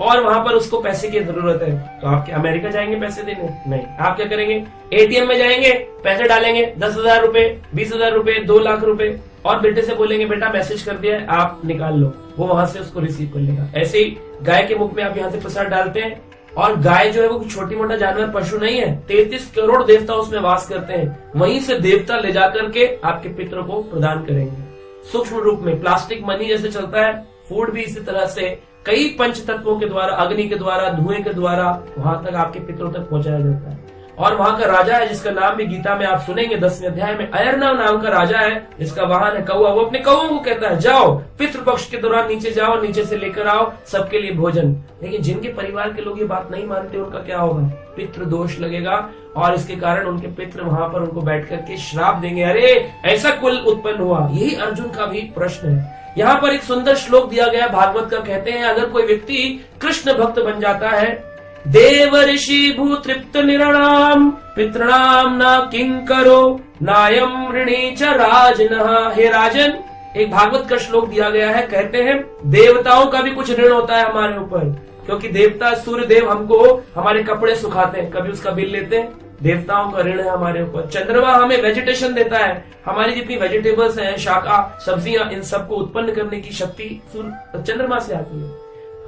और वहां पर उसको पैसे की जरूरत है, तो आप क्या अमेरिका जाएंगे पैसे देने? नहीं। आप क्या करेंगे? एटीएम में जाएंगे, पैसे डालेंगे, 10,000 रुपए, 20,000 रुपए, 2 लाख रुपए, और बेटे से बोलेंगे बेटा मैसेज कर दिया है, आप निकाल लो, वो वहां से उसको रिसीव कर लेगा। ऐसे ही गाय के मुख में आप यहाँ से प्रसाद डालते हैं, और गाय जो है वो छोटी मोटा जानवर, पशु नहीं है। 33 करोड़ देवता उसमें वास करते हैं, वहीं से देवता ले जाकर के आपके पितरों को प्रदान करेंगे सूक्ष्म रूप में। प्लास्टिक मनी जैसे चलता है, फूड भी इसी तरह से कई पंच तत्वों के द्वारा, अग्नि के द्वारा, धुएं के द्वारा वहां तक आपके पितरों तक पहुंचाया जाता है। और वहां का राजा है जिसका नाम भी गीता में आप सुनेंगे 10वें अध्याय में, अयर्णव नाम का राजा है जिसका वाहन है कौवा। वो अपने कौओं को कहता है जाओ पितृपक्ष के दौरान नीचे जाओ, नीचे से लेकर आओ सबके लिए भोजन। लेकिन जिनके परिवार के लोग ये बात नहीं मानते उनका क्या होगा? पितृ दोष लगेगा, और इसके कारण उनके पितृ वहां पर उनको बैठ करके श्राप देंगे, अरे ऐसा कुल उत्पन्न हुआ। यही अर्जुन का भी प्रश्न है। यहाँ पर एक सुंदर श्लोक दिया गया भागवत का, कहते हैं अगर कोई व्यक्ति कृष्ण भक्त बन जाता है देव ऋषि भूतृप्त निरणाम पितृणाम न किंकरो नायम ऋणी च राजनः। हे राजन, एक भागवत का श्लोक दिया गया है, कहते हैं देवताओं का भी कुछ ऋण होता है हमारे ऊपर, क्योंकि देवता सूर्य देव हमको हमारे कपड़े सुखाते हैं, कभी उसका बिल लेते हैं। देवताओं का ऋण है हमारे ऊपर। चंद्रमा हमें वेजिटेशन देता है, हमारी जितनी वेजिटेबल्स हैं, शाखा सब्जियां, इन सबको उत्पन्न करने की शक्ति चंद्रमा से आती है।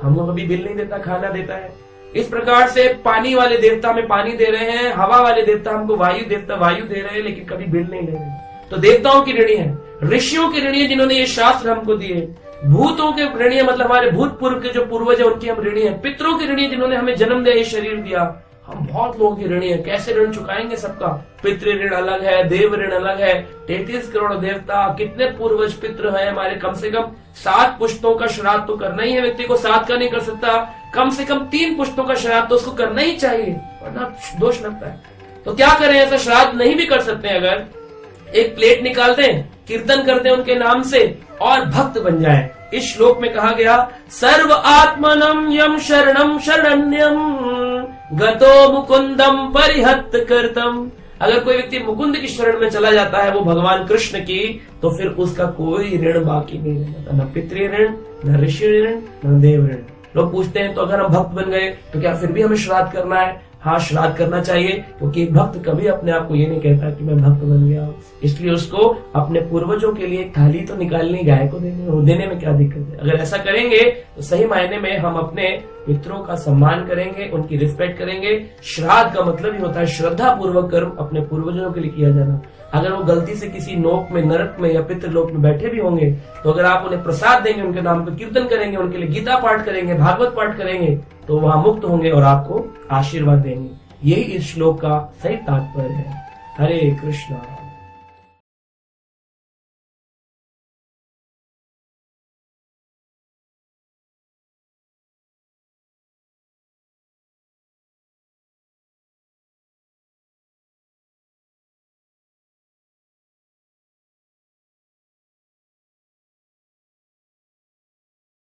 हमको कभी बिल नहीं देता, खाना देता है। इस प्रकार से पानी वाले देवता हमें पानी दे रहे हैं, हवा वाले देवता हमको वायु देवता वायु दे रहे हैं, लेकिन कभी बिल नहीं ले रहे। तो देवताओं की ऋणी है, ऋषियों की ऋणी है जिन्होंने ये शास्त्र हमको दिए, भूतों के ऋणी है मतलब हमारे भूतपूर्व के जो पूर्वज है उनके हम ऋणी है, पितरों की ऋणी है जिन्होंने हमें जन्म दिया, ये शरीर दिया। हम बहुत लोगों की ऋणी है। कैसे ऋण चुकाएंगे सबका? पितृ ऋण अलग है, देव ऋण अलग है। 33 करोड़ देवता, कितने पूर्वज पितृ हैं हमारे, कम से कम 7 पुश्तों का श्राद्ध तो करना ही है। व्यक्ति को 7 का नहीं कर सकता, कम से कम 3 पुश्तों का श्राद्ध तो उसको करना ही चाहिए, वरना दोष लगता है। तो क्या करें? ऐसा श्राद्ध नहीं भी कर सकते, अगर एक प्लेट निकाल दें, कीर्तन कर दें उनके नाम से और भक्त बन जाए। इस श्लोक में कहा गया, सर्व आत्मनम यम शरणम शरण्यम गतो मुकुंदम परिहत करतम। अगर कोई व्यक्ति मुकुंद की शरण में चला जाता है, वो भगवान कृष्ण की, तो फिर उसका कोई ऋण बाकी नहीं रह जाता, न पितृ ऋण, न ऋषि ऋण, न देव ऋण। लोग पूछते हैं तो अगर हम भक्त बन गए तो क्या फिर भी हमें श्राद्ध करना है? हाँ, श्राद्ध करना चाहिए, क्योंकि एक भक्त कभी अपने आप को ये नहीं कहता कि मैं भक्त बन गया, इसलिए उसको अपने पूर्वजों के लिए थाली तो निकालनी, गाय को देने में क्या दिक्कत है? अगर ऐसा करेंगे तो सही मायने में हम अपने पितरों का सम्मान करेंगे, उनकी रिस्पेक्ट करेंगे। श्राद्ध का मतलब ही होता है श्रद्धा पूर्वक कर्म अपने पूर्वजों के लिए किया जाना। अगर वो गलती से किसी नोक में, नरक में या पितृलोक में बैठे भी होंगे, तो अगर आप उन्हें प्रसाद देंगे, उनके नाम पर कीर्तन करेंगे, उनके लिए गीता पाठ करेंगे, भागवत पाठ करेंगे, तो वहां मुक्त होंगे और आपको आशीर्वाद देंगे। यही इस श्लोक का सही तात्पर्य है। हरे कृष्णा।